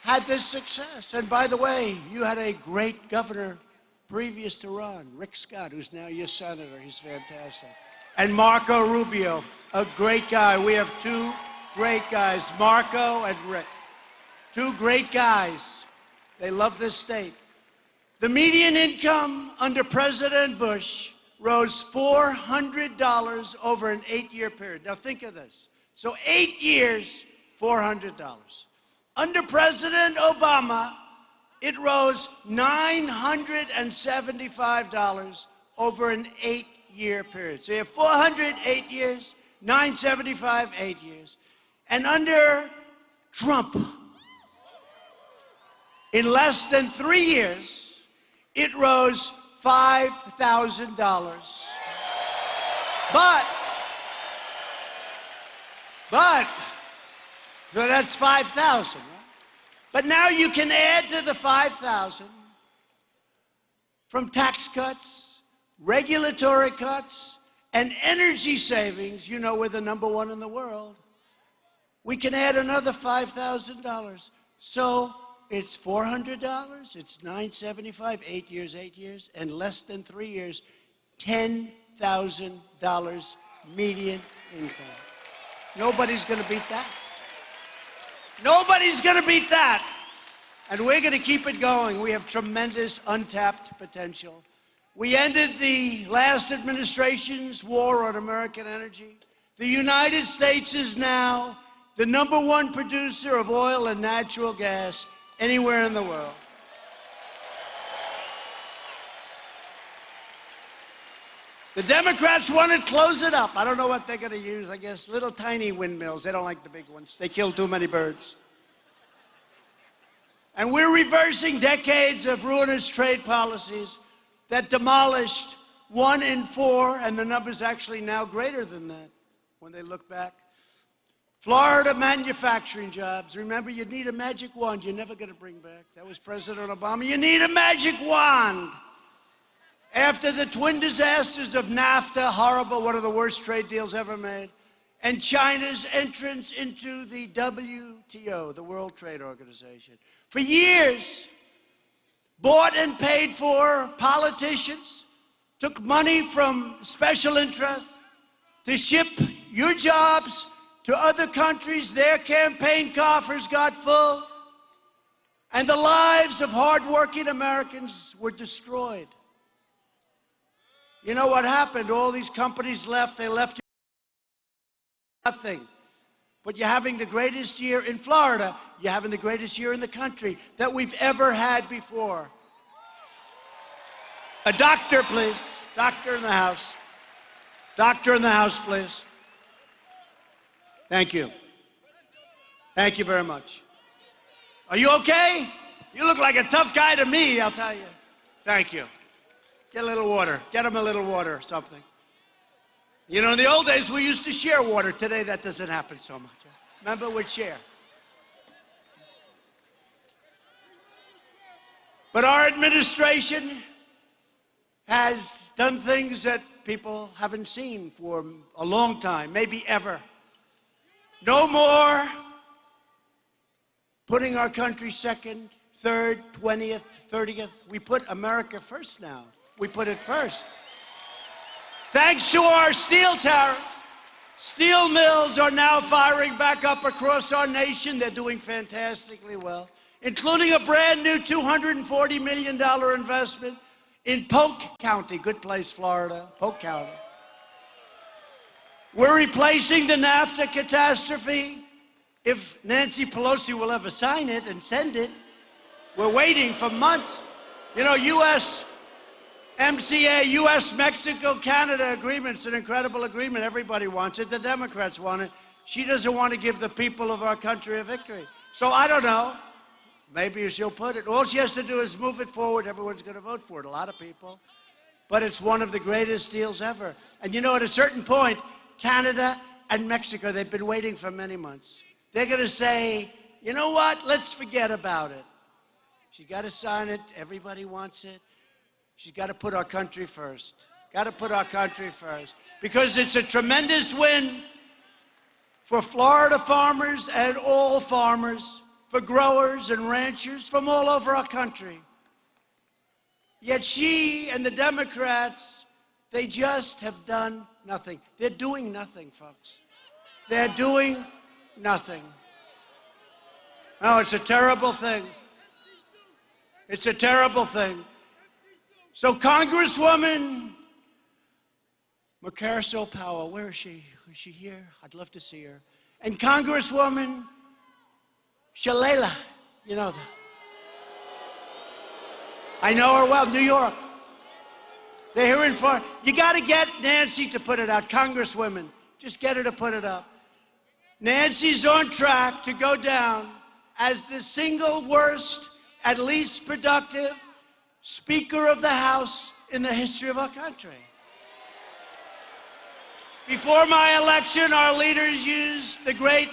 had this success. And by the way, you had a great governor previous to Ron, Rick Scott, who's now your senator. He's fantastic. And Marco Rubio, a great guy. We have two great guys, Marco and Rick. Two great guys. They love this state. The median income under President Bush rose $400 over an 8-year period. Now think of this. So 8 years, $400. Under President Obama, it rose $975 over an 8-year period. So you have 408 years, 975, 8 years. And under Trump, in less than 3 years, it rose $5,000. But, so that's 5,000, right? But now you can add to the 5,000 from tax cuts, regulatory cuts, and energy savings. You know we're the #1 in the world. We can add another $5,000. So it's $400, it's $975, 8 years, 8 years, and less than 3 years, $10,000 median income. Nobody's going to beat that. Nobody's going to beat that. And we're going to keep it going. We have tremendous untapped potential. We ended the last administration's war on American energy. The United States is now the #1 producer of oil and natural gas anywhere in the world. The Democrats want to close it up. I don't know what they're going to use. I guess little tiny windmills. They don't like the big ones. They kill too many birds. And we're reversing decades of ruinous trade policies that demolished 1 in 4, and the number's actually now greater than that when they look back. Florida manufacturing jobs. Remember, you need a magic wand you're never going to bring back. That was President Obama. You need a magic wand. After the twin disasters of NAFTA, horrible, one of the worst trade deals ever made, and China's entrance into the WTO, the World Trade Organization. For years, bought and paid for politicians took money from special interests to ship your jobs to other countries. Their campaign coffers got full, and the lives of hardworking Americans were destroyed. You know what happened? All these companies left. They left you nothing. But you're having the greatest year in Florida. You're having the greatest year in the country that we've ever had before. A doctor, please. Doctor in the house. Doctor in the house, please. Thank you. Thank you very much. Are you okay? You look like a tough guy to me, I'll tell you. Thank you. Get a little water. Get him a little water or something. You know, in the old days, we used to share water. Today, that doesn't happen so much. Remember, we'd share. But our administration has done things that people haven't seen for a long time, maybe ever. No more putting our country second, third, 20th, 30th. We put America first now. We put it first. Thanks to our steel tariffs, steel mills are now firing back up across our nation. They're doing fantastically well, including a brand new $240 million investment in Polk County, good place, Florida, Polk County. We're replacing the NAFTA catastrophe. If Nancy Pelosi will ever sign it and send it, we're waiting for months. You know, USMCA, US-Mexico-Canada agreement, it's an incredible agreement. Everybody wants it. The Democrats want it. She doesn't want to give the people of our country a victory. So I don't know. Maybe she'll put it. All she has to do is move it forward. Everyone's going to vote for it, a lot of people. But it's one of the greatest deals ever. And you know, at a certain point, Canada and Mexico, they've been waiting for many months. They're going to say, you know what, let's forget about it. She's got to sign it. Everybody wants it. She's got to put our country first. Got to put our country first. Because it's a tremendous win for Florida farmers and all farmers, for growers and ranchers from all over our country. Yet she and the Democrats, they just have done nothing. They're doing nothing, folks. They're doing nothing. Oh, it's a terrible thing. It's a terrible thing. So Congresswoman Macarisol Powell, where is she? Is she here? I'd love to see her. And Congresswoman Shalala, you know that. I know her well, New York. They're here in Florida. You got to get Nancy to put it out, Congresswomen. Just get her to put it up. Nancy's on track to go down as the single worst and least productive Speaker of the House in the history of our country. Before my election, our leaders used the great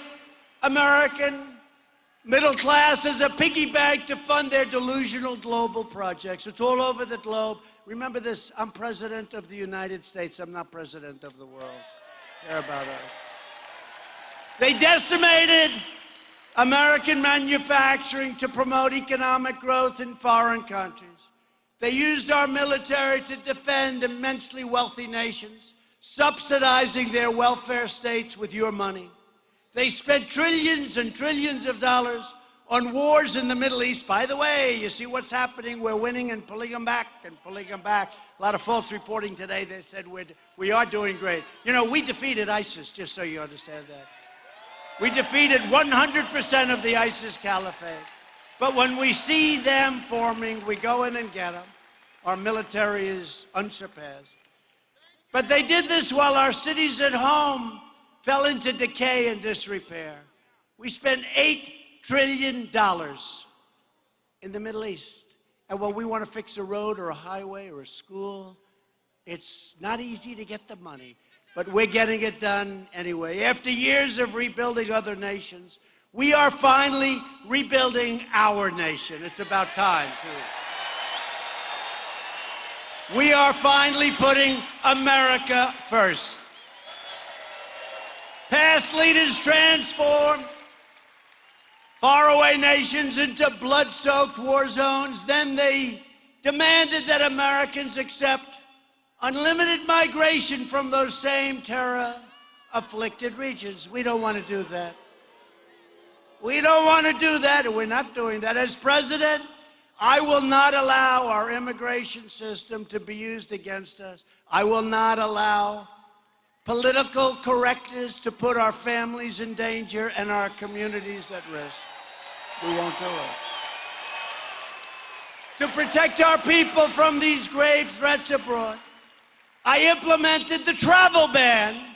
American middle class as a piggy bank to fund their delusional global projects. It's all over the globe. Remember this, I'm president of the United States. I'm not president of the world. Care about us. They decimated American manufacturing to promote economic growth in foreign countries. They used our military to defend immensely wealthy nations, subsidizing their welfare states with your money. They spent trillions and trillions of dollars on wars in the Middle East. By the way, you see what's happening? We're winning and pulling them back and pulling them back. A lot of false reporting today. They said we are doing great. You know, we defeated ISIS, just so you understand that. We defeated 100% of the ISIS caliphate. But when we see them forming, we go in and get them. Our military is unsurpassed. But they did this while our cities at home fell into decay and disrepair. We spent $8 trillion in the Middle East. And when we want to fix a road or a highway or a school, it's not easy to get the money. But we're getting it done anyway. After years of rebuilding other nations, we are finally rebuilding our nation. It's about time, too. We are finally putting America first. Past leaders transformed faraway nations into blood-soaked war zones. Then they demanded that Americans accept unlimited migration from those same terror-afflicted regions. We don't want to do that. We don't want to do that, and we're not doing that. As president, I will not allow our immigration system to be used against us. I will not allow political correctness to put our families in danger and our communities at risk. We won't do it. To protect our people from these grave threats abroad, I implemented the travel ban.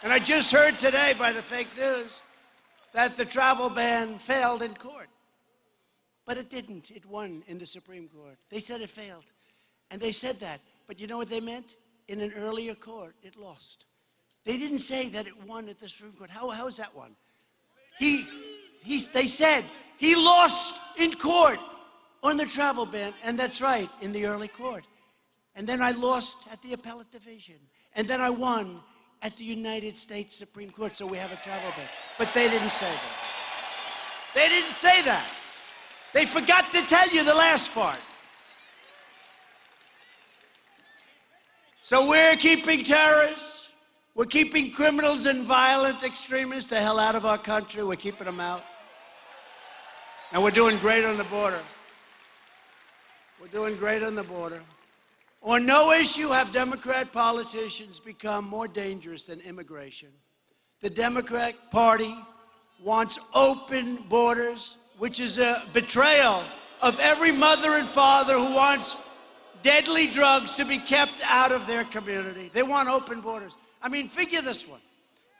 And I just heard today by the fake news that the travel ban failed in court. But it didn't. It won in the Supreme Court. They said it failed. And they said that. But you know what they meant? In an earlier court, it lost. They didn't say that it won at the Supreme Court. How is that one? They said he lost in court on the travel ban, and that's right, in the early court. And then I lost at the appellate division. And then I won at the United States Supreme Court, so we have a travel ban. But they didn't say that. They didn't say that. They forgot to tell you the last part. So we're keeping terrorists, we're keeping criminals and violent extremists the hell out of our country, we're keeping them out. And we're doing great on the border. We're doing great on the border. On no issue have Democrat politicians become more dangerous than immigration. The Democrat Party wants open borders, which is a betrayal of every mother and father who wants deadly drugs to be kept out of their community. They want open borders. I mean, figure this one.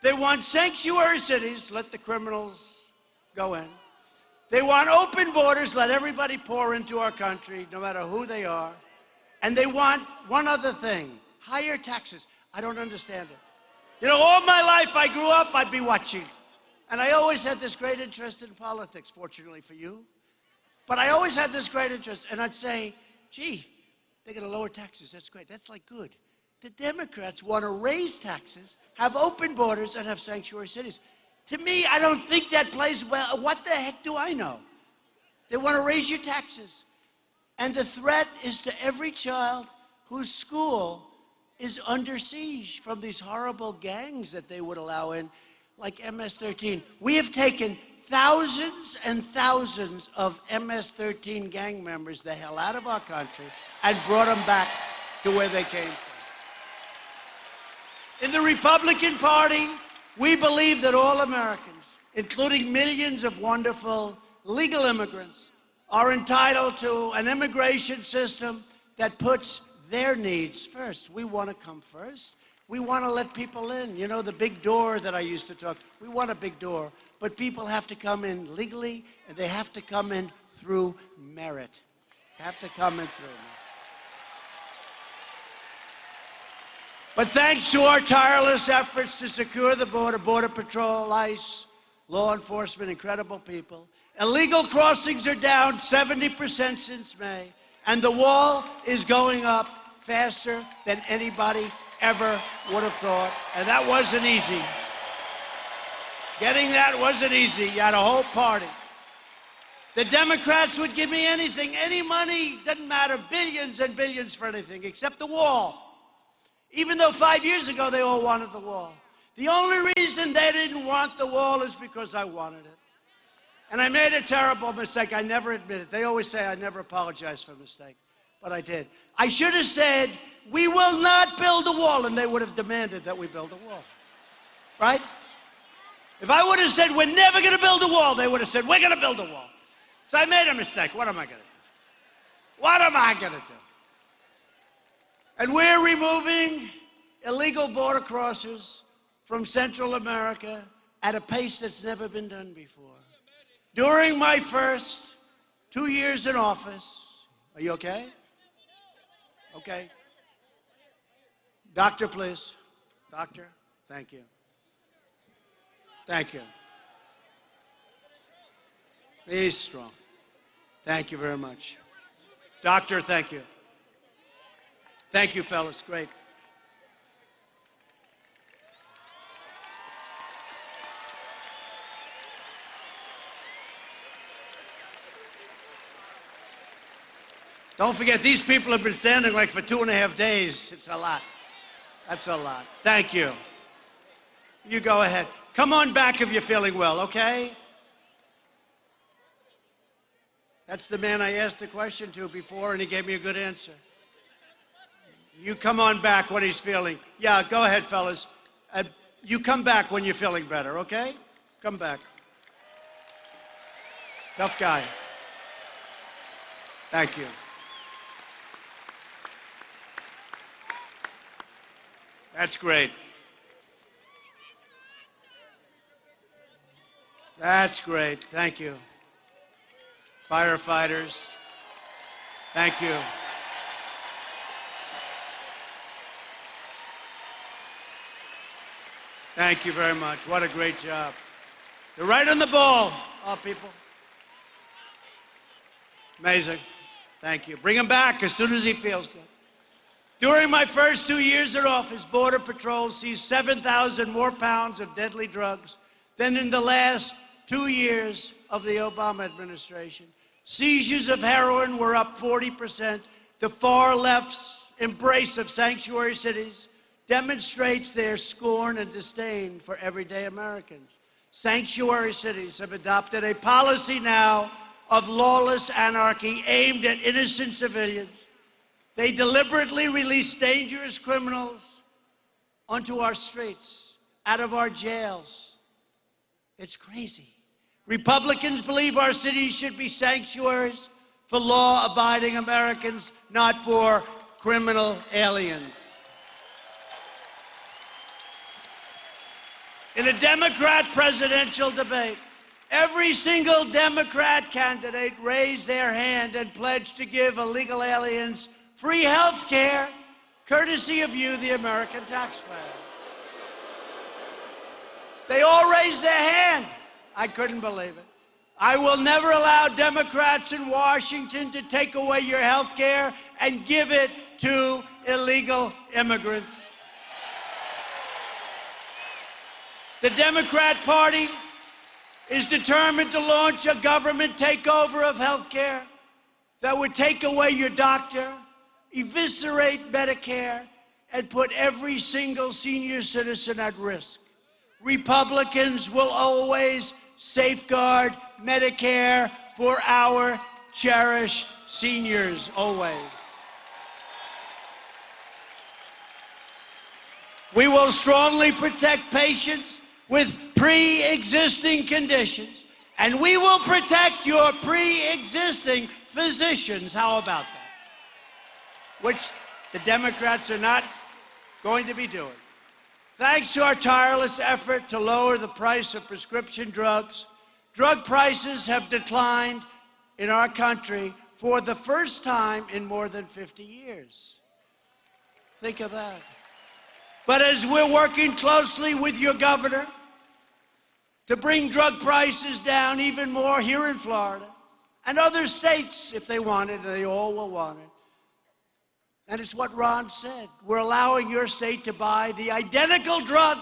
They want sanctuary cities, let the criminals go in. They want open borders, let everybody pour into our country, no matter who they are. And they want one other thing, higher taxes. I don't understand it. You know, all my life I grew up, I'd be watching. And I always had this great interest in politics, fortunately for you. But I always had this great interest, and I'd say, gee, they're going to lower taxes. That's great. That's like good. The Democrats want to raise taxes, have open borders, and have sanctuary cities. To me, I don't think that plays well. What the heck do I know? They want to raise your taxes. And the threat is to every child whose school is under siege from these horrible gangs that they would allow in, like MS-13. We have taken thousands and thousands of MS-13 gang members the hell out of our country and brought them back to where they came from. In the Republican Party, we believe that all Americans, including millions of wonderful legal immigrants, are entitled to an immigration system that puts their needs first. We want to come first. We want to let people in. You know, the big door that I used to talk, we want a big door, but people have to come in legally, and they have to come in through merit. Have to come in through merit. But thanks to our tireless efforts to secure the border, Border Patrol, ICE, law enforcement, incredible people, illegal crossings are down 70% since May, and the wall is going up faster than anybody ever would have thought. And that wasn't easy. Getting that wasn't easy. You had a whole party. The Democrats would give me anything, any money, doesn't matter, billions and billions for anything except the wall. Even though 5 years ago they all wanted the wall. The only reason they didn't want the wall is because I wanted it. And I made a terrible mistake. I never admit it. They always say I never apologize for a mistake, but I did. I should have said, we will not build a wall, and they would have demanded that we build a wall, right? If I would have said, we're never going to build a wall, they would have said, we're going to build a wall. So I made a mistake. What am I going to do? What am I going to do? And we're removing illegal border crossers from Central America at a pace that's never been done before. During my first 2 years in office, are you okay? Okay. Doctor, please. Doctor, thank you. Thank you. He's strong. Thank you very much. Doctor, thank you. Thank you, fellas. Great. Don't forget, these people have been standing like for 2.5 days. It's a lot. That's a lot. Thank you. You go ahead. Come on back if you're feeling well, okay? That's the man I asked the question to before, and he gave me a good answer. You come on back when he's feeling. Yeah, go ahead, fellas. You come back when you're feeling better, okay? Come back. Tough guy. Thank you. That's great. That's great. Thank you. Firefighters, thank you. Thank you very much. What a great job. You're right on the ball, all people. Amazing. Thank you. Bring him back as soon as he feels good. During my first 2 years in office, Border Patrol seized 7,000 more pounds of deadly drugs than in the last 2 years of the Obama administration. Seizures of heroin were up 40%. The far left's embrace of sanctuary cities demonstrates their scorn and disdain for everyday Americans. Sanctuary cities have adopted a policy now of lawless anarchy aimed at innocent civilians. They deliberately release dangerous criminals onto our streets, out of our jails. It's crazy. Republicans believe our cities should be sanctuaries for law-abiding Americans, not for criminal aliens. In a Democrat presidential debate, every single Democrat candidate raised their hand and pledged to give illegal aliens free health care, courtesy of you, the American taxpayer. They all raised their hand. I couldn't believe it. I will never allow Democrats in Washington to take away your health care and give it to illegal immigrants. The Democrat Party is determined to launch a government takeover of health care that would take away your doctor, eviscerate Medicare, and put every single senior citizen at risk. Republicans will always safeguard Medicare for our cherished seniors, always. We will strongly protect patients with pre-existing conditions, and we will protect your pre-existing physicians. How about that? Which the Democrats are not going to be doing. Thanks to our tireless effort to lower the price of prescription drugs, drug prices have declined in our country for the first time in more than 50 years. Think of that. But as we're working closely with your governor to bring drug prices down even more here in Florida, and other states, if they want it, they all will want it. And it's what Ron said. We're allowing your state to buy the identical drug,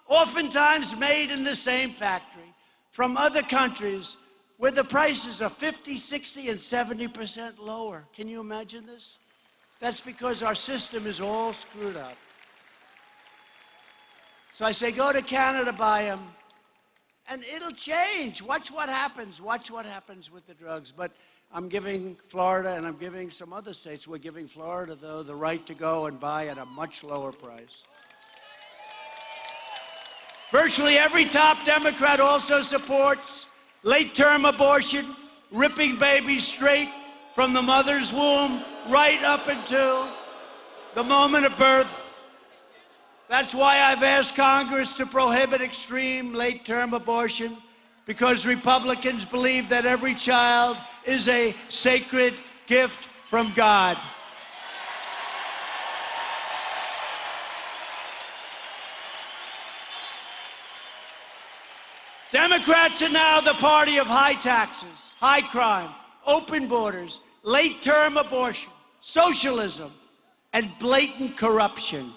oftentimes made in the same factory, from other countries where the prices are 50, 60, and 70% lower. Can you imagine this? That's because our system is all screwed up. So I say, go to Canada, buy them, and it'll change. Watch what happens. Watch what happens with the drugs. But I'm giving Florida, and I'm giving some other states, we're giving Florida, though, the right to go and buy at a much lower price. Virtually every top Democrat also supports late-term abortion, ripping babies straight from the mother's womb right up until the moment of birth. That's why I've asked Congress to prohibit extreme late-term abortion, because Republicans believe that every child is a sacred gift from God. Democrats are now the party of high taxes, high crime, open borders, late-term abortion, socialism, and blatant corruption.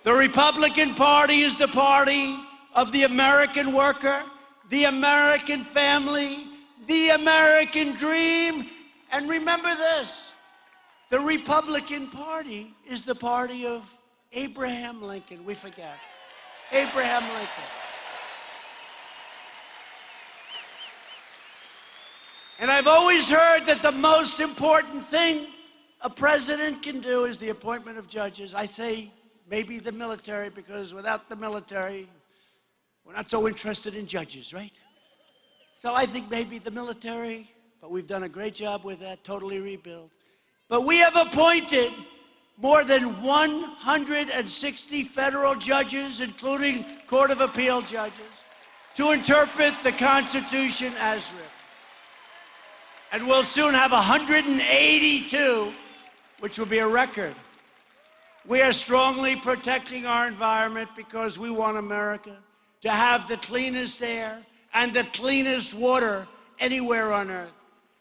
The Republican Party is the party of the American worker, the American family, the American dream. And remember this, the Republican Party is the party of Abraham Lincoln. We forget. Abraham Lincoln. And I've always heard that the most important thing a president can do is the appointment of judges. I say maybe the military, because without the military, we're not so interested in judges, right? So I think maybe the military, but we've done a great job with that, totally rebuild. But we have appointed more than 160 federal judges, including Court of Appeal judges, to interpret the Constitution as written. And we'll soon have 182, which will be a record. We are strongly protecting our environment because we want America to have the cleanest air and the cleanest water anywhere on earth.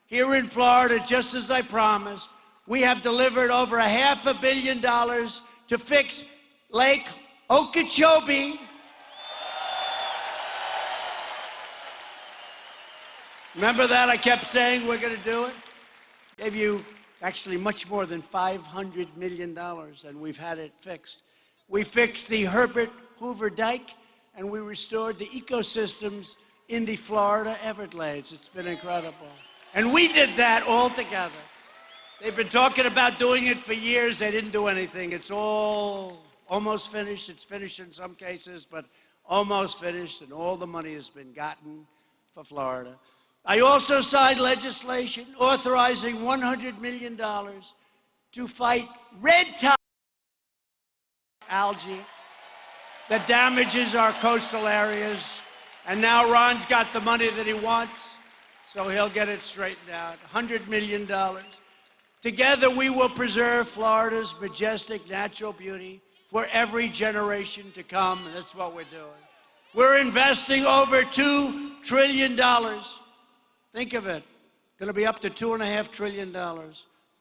Here in Florida, just as I promised, we have delivered over $500 million to fix Lake Okeechobee. Remember that? I kept saying we're going to do it. Gave you actually much more than $500 million, and we've had it fixed. We fixed the Herbert Hoover Dike, and we restored the ecosystems in the Florida Everglades. It's been incredible. And we did that all together. They've been talking about doing it for years. They didn't do anything. It's all almost finished. It's finished in some cases, but almost finished, and all the money has been gotten for Florida. I also signed legislation authorizing $100 million to fight red tide algae that damages our coastal areas. And now Ron's got the money that he wants, so he'll get it straightened out. $100 million. Together we will preserve Florida's majestic natural beauty for every generation to come, and that's what we're doing. We're investing over $2 trillion. Think of it. It's going to be up to $2.5 trillion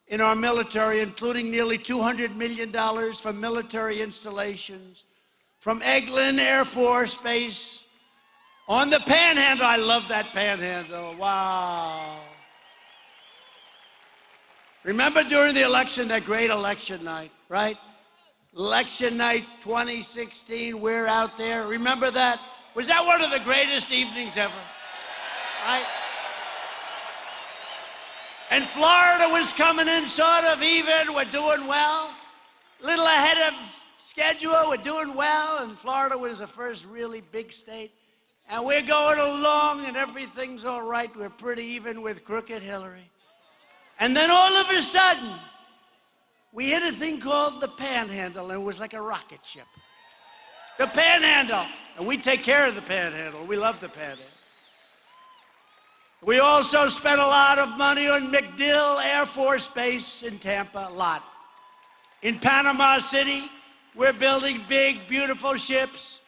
in our military, including nearly $200 million for military installations, from Eglin Air Force Base on the Panhandle. I love that Panhandle. Wow. Remember during the election, that great election night, right? Election night 2016, we're out there. Remember that? Was that one of the greatest evenings ever? Right? And Florida was coming in sort of even. We're doing well. A little ahead of schedule. We're doing well. And Florida was the first really big state. And we're going along and everything's all right. We're pretty even with crooked Hillary. And then all of a sudden, we hit a thing called the Panhandle, and it was like a rocket ship. The Panhandle. And we take care of the Panhandle. We love the Panhandle. We also spent a lot of money on MacDill Air Force Base in Tampa, a lot. In Panama City, we're building big, beautiful ships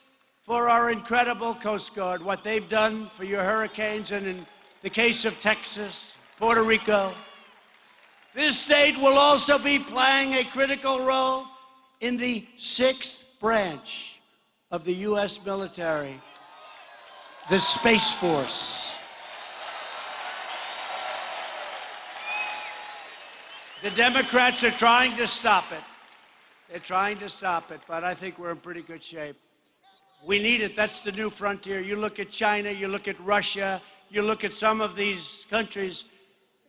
for our incredible Coast Guard, what they've done for your hurricanes, and in the case of Texas, Puerto Rico. This state will also be playing a critical role in the 6th branch of the U.S. military, the Space Force. The Democrats are trying to stop it. They're trying to stop it, but I think we're in pretty good shape. We need it. That's the new frontier. You look at China, you look at Russia, you look at some of these countries,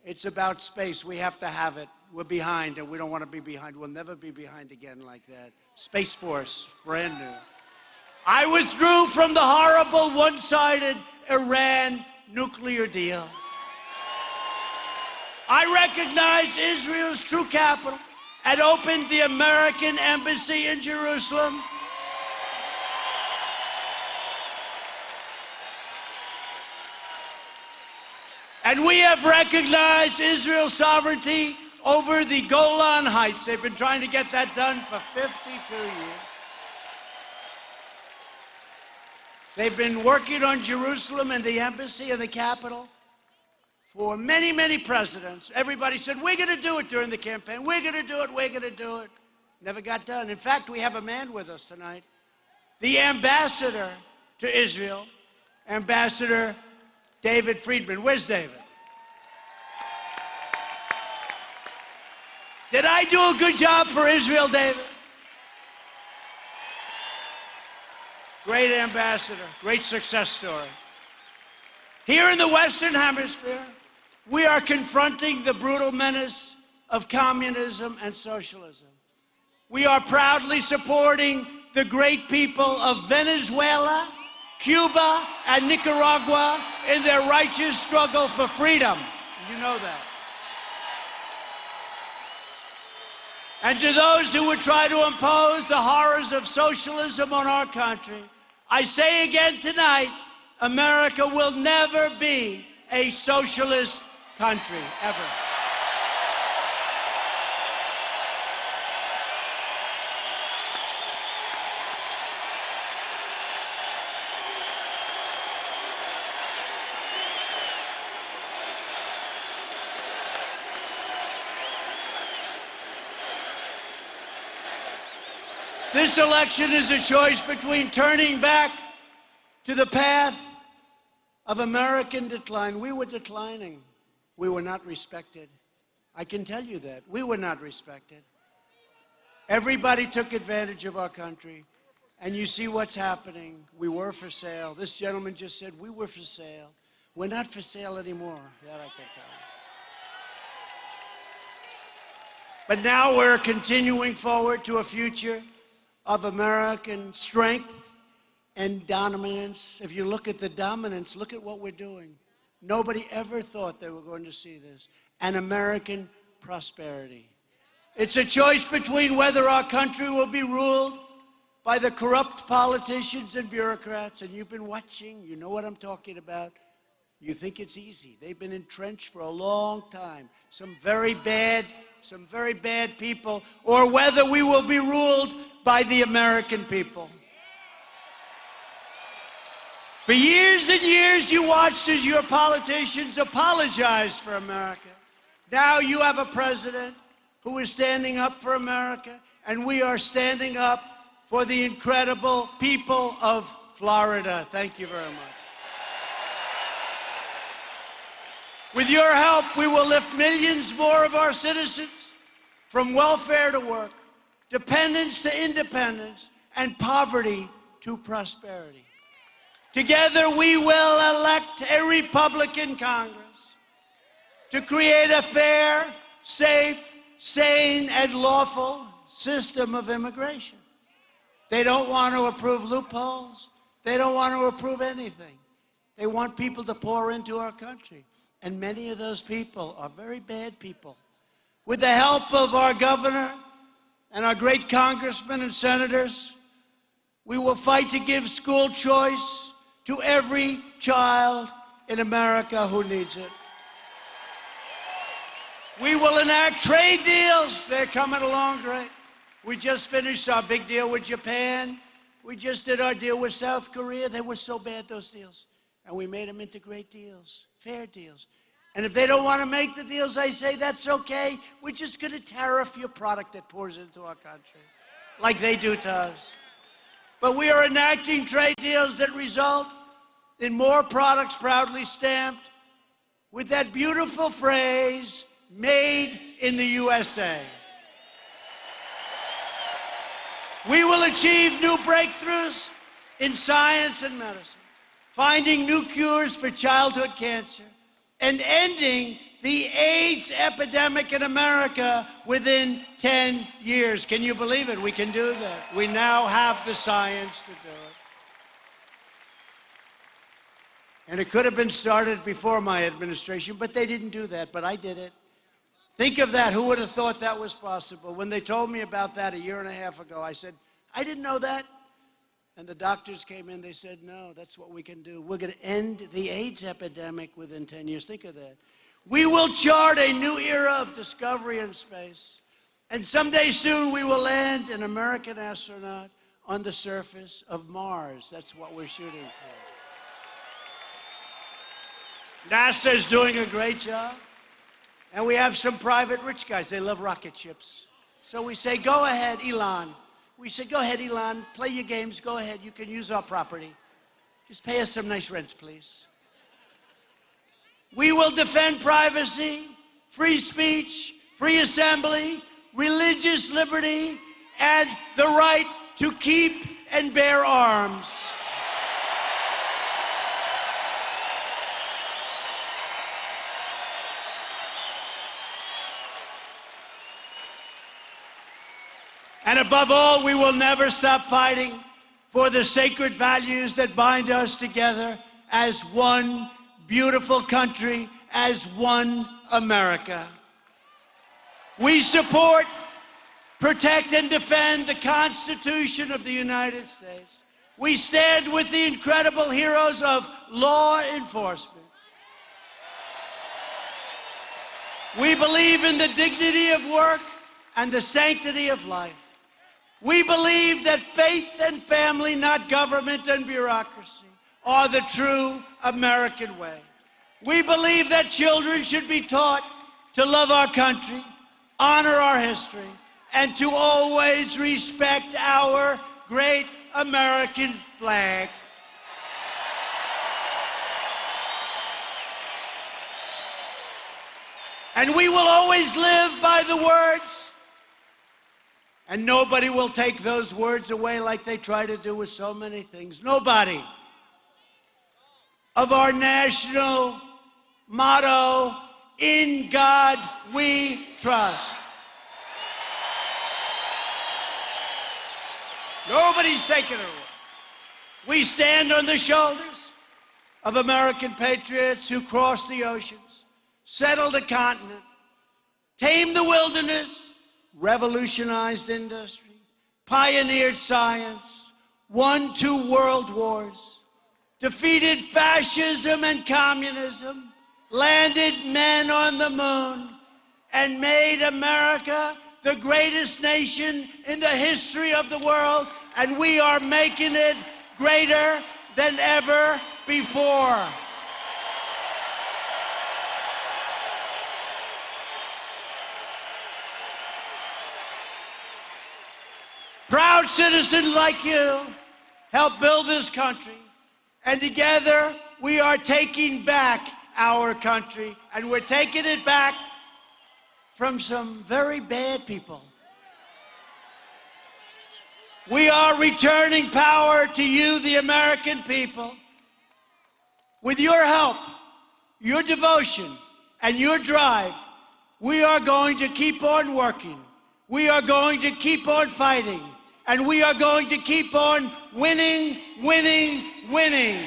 it's about space. We have to have it. We're behind, and we don't want to be behind. We'll never be behind again like that. Space Force, brand new. I withdrew from the horrible one-sided Iran nuclear deal. I recognized Israel's true capital and opened the American embassy in Jerusalem. And we have recognized Israel's sovereignty over the Golan Heights. They've been trying to get that done for 52 years. They've been working on Jerusalem and the embassy and the capital for many, many presidents. Everybody said, we're going to do it during the campaign. We're going to do it. We're going to do it. Never got done. In fact, we have a man with us tonight, the ambassador to Israel, Ambassador David Friedman. Where's David? Did I do a good job for Israel, David? Great ambassador, great success story. Here in the Western Hemisphere, we are confronting the brutal menace of communism and socialism. We are proudly supporting the great people of Venezuela, Cuba, and Nicaragua in their righteous struggle for freedom. You know that. And to those who would try to impose the horrors of socialism on our country, I say again tonight, America will never be a socialist country, ever. This election is a choice between turning back to the path of American decline. We were declining. We were not respected. I can tell you that. We were not respected. Everybody took advantage of our country. And you see what's happening. We were for sale. This gentleman just said, we were for sale. We're not for sale anymore. That I can tell you. But now we're continuing forward to a future of American strength and dominance. If you look at the dominance, look at what we're doing. Nobody ever thought they were going to see this. And American prosperity. It's a choice between whether our country will be ruled by the corrupt politicians and bureaucrats, and you've been watching, you know what I'm talking about. You think it's easy. They've been entrenched for a long time. Some very bad people, or whether we will be ruled by the American people. For years and years, you watched as your politicians apologized for America. Now you have a president who is standing up for America, and we are standing up for the incredible people of Florida. Thank you very much. With your help, we will lift millions more of our citizens from welfare to work, dependence to independence, and poverty to prosperity. Together, we will elect a Republican Congress to create a fair, safe, sane, and lawful system of immigration. They don't want to approve loopholes. They don't want to approve anything. They want people to pour into our country. And many of those people are very bad people. With the help of our governor and our great congressmen and senators, we will fight to give school choice to every child in America who needs it. We will enact trade deals. They're coming along great. We just finished our big deal with Japan. We just did our deal with South Korea. They were so bad, those deals. And we made them into great deals, fair deals. And if they don't want to make the deals, I say, that's okay. We're just going to tariff your product that pours into our country, like they do to us. But we are enacting trade deals that result in more products proudly stamped with that beautiful phrase, made in the USA. We will achieve new breakthroughs in science and medicine, finding new cures for childhood cancer, and ending the AIDS epidemic in America within 10 years. Can you believe it? We can do that. We now have the science to do it. And it could have been started before my administration, but they didn't do that, but I did it. Think of that. Who would have thought that was possible? When they told me about that a year and a half ago, I said, I didn't know that. And the doctors came in, they said, no, that's what we can do. We're going to end the AIDS epidemic within 10 years. Think of that. We will chart a new era of discovery in space. And someday soon we will land an American astronaut on the surface of Mars. That's what we're shooting for. NASA is doing a great job. And we have some private rich guys. They love rocket ships. So we say, go ahead, Elon. We say, go ahead, Elon. Play your games. Go ahead. You can use our property. Just pay us some nice rent, please. We will defend privacy, free speech, free assembly, religious liberty, and the right to keep and bear arms. And above all, we will never stop fighting for the sacred values that bind us together as one beautiful country, as one America. We support, protect, and defend the Constitution of the United States. We stand with the incredible heroes of law enforcement. We believe in the dignity of work and the sanctity of life. We believe that faith and family, not government and bureaucracy, are the true American way. We believe that children should be taught to love our country, honor our history, and to always respect our great American flag. And we will always live by the words, and nobody will take those words away like they try to do with so many things. Nobody. Of our national motto, in God we trust. Nobody's taking it away. We stand on the shoulders of American patriots who crossed the oceans, settled the continent, tamed the wilderness, revolutionized industry, pioneered science, won 2 world wars, defeated fascism and communism, landed men on the moon, and made America the greatest nation in the history of the world, and we are making it greater than ever before. Proud citizens like you help build this country. And together, we are taking back our country. And we're taking it back from some very bad people. We are returning power to you, the American people. With your help, your devotion, and your drive, we are going to keep on working. We are going to keep on fighting. And we are going to keep on winning, winning, winning.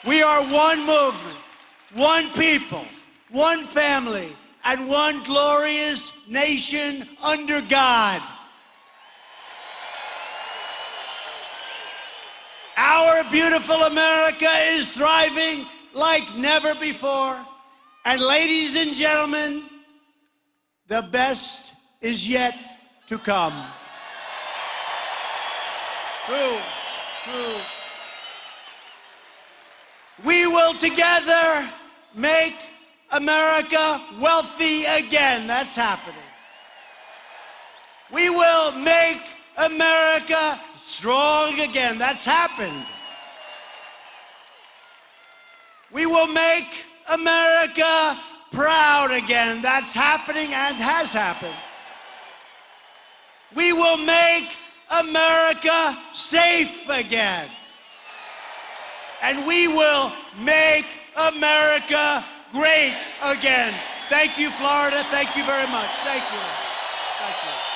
We are one movement, one people, one family, and one glorious nation under God. Our beautiful America is thriving like never before. And ladies and gentlemen, the best is yet to come. True, true. We will together make America wealthy again. That's happening. We will make America strong again. That's happened. We will make America proud again. That's happening and has happened. We will make America safe again. And we will make America great again. Thank you, Florida. Thank you very much. Thank you. Thank you.